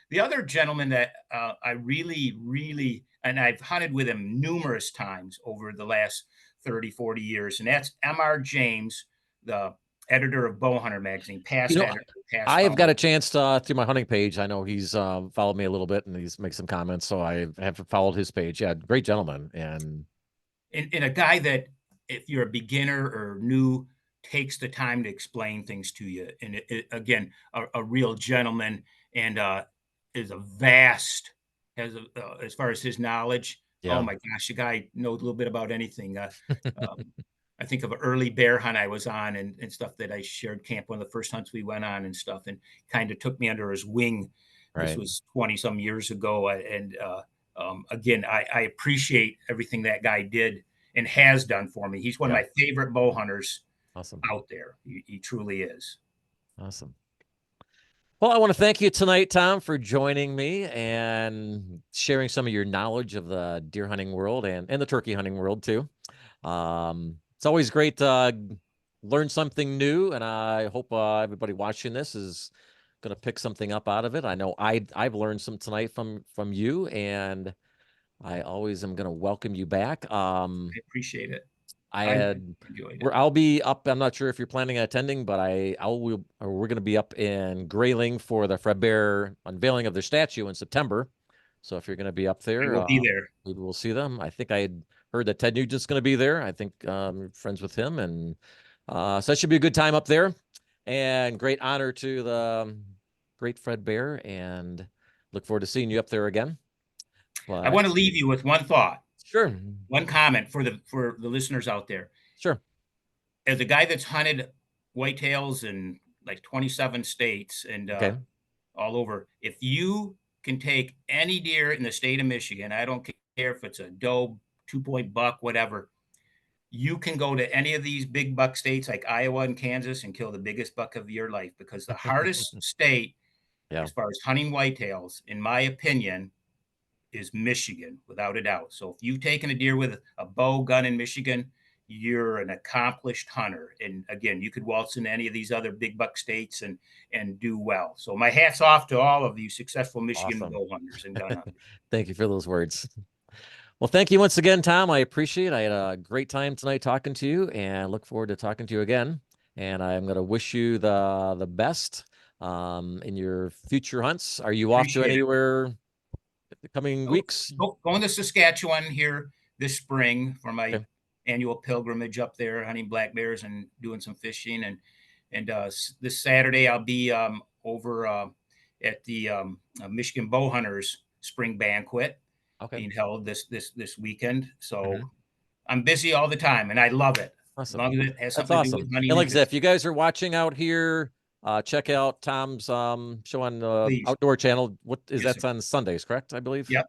the other gentleman that I really, and I've hunted with him numerous times over the last 30, 40 years, and that's M.R. James, the editor of Bow Hunter magazine, You past know, editor, past I have got founder. a chance to through my hunting page. I know he's followed me a little bit and he's made some comments, so I have followed his page. Yeah, great gentleman. And And a guy that, if you're a beginner or new, takes the time to explain things to you. And again, a real gentleman, and is a vast, as far as his knowledge. Oh yeah, my gosh, the guy knows a little bit about anything. Um, I think of an early bear hunt I was on, and stuff that I shared camp, one of the first hunts we went on and stuff, and kind of took me under his wing. This right. was 20 some years ago. And again, I appreciate everything that guy did and has done for me. He's one of Yeah. my favorite bow hunters Awesome. out there. He truly is. Awesome. Well, I want to thank you tonight, Tom, for joining me and sharing some of your knowledge of the deer hunting world and the turkey hunting world too. It's always great to learn something new, and I hope everybody watching this is going to pick something up out of it. I know I've learned some tonight from you, and I always am going to welcome you back. I appreciate it. I I had enjoyed it. I'll be up. I'm not sure if you're planning on attending, but we're going to be up in Grayling for the Fred Bear unveiling of their statue in September. So if you're going to be up I there, will be there. maybe we'll see them. I think I had heard that Ted Nugent's going to be there. I think you're friends with him, and so that should be a good time up there. And great honor to the great Fred Bear, and look forward to seeing you up there again. I But want to leave you with one thought, sure, one comment for the listeners out there. sure, As a guy that's hunted whitetails in like 27 states and okay, all over, if you can take any deer in the state of Michigan, I don't care if it's a doe, 2-point buck, whatever, you can go to any of these big buck states like Iowa and Kansas and kill the biggest buck of your life, because the hardest state yeah, as far as hunting whitetails, in my opinion, is Michigan, without a doubt. So if you've taken a deer with a bow gun in Michigan, you're an accomplished hunter. And again, you could waltz into any of these other big buck states and do well. So my hat's off to all of you successful Michigan awesome. bow hunters and gun hunters. Thank you for those words. Well, thank you once again, Tom. I appreciate it. I had a great time tonight talking to you and look forward to talking to you again. And I'm going to wish you the best in your future hunts. Are you off to Appreciate it. anywhere the coming weeks? Going to Saskatchewan here this spring for my Okay. annual pilgrimage up there, hunting black bears and doing some fishing. And this Saturday I'll be over at the Michigan Bow Hunters Spring Banquet Okay. being held this weekend. So Mhm. I'm busy all the time, and I love it. As Awesome. long as it has That's something to do awesome. with hunting And like and I said, if fishing, you guys are watching out here, check out Tom's show on the please. Outdoor Channel. What is Yes, sir. that's on Sundays, correct? I believe. Yep.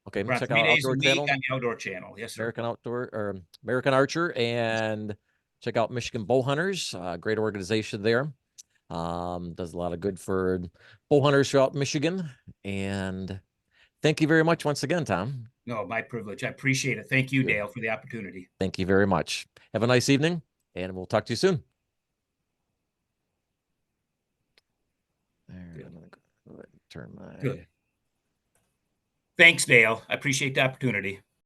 Okay, Around check 3 out days a Outdoor week Channel. on the Outdoor Channel. Yes, sir. American Outdoor or American Archer, and check out Michigan Bow Hunters. Great organization there. Does a lot of good for bow hunters throughout Michigan. And thank you very much once again, Tom. No, my privilege. I appreciate it. Thank you, Thank you. Dale, for the opportunity. Thank you very much. Have a nice evening, and we'll talk to you soon. There, I'm gonna go ahead and turn my Good. Thanks, Dale. I appreciate the opportunity.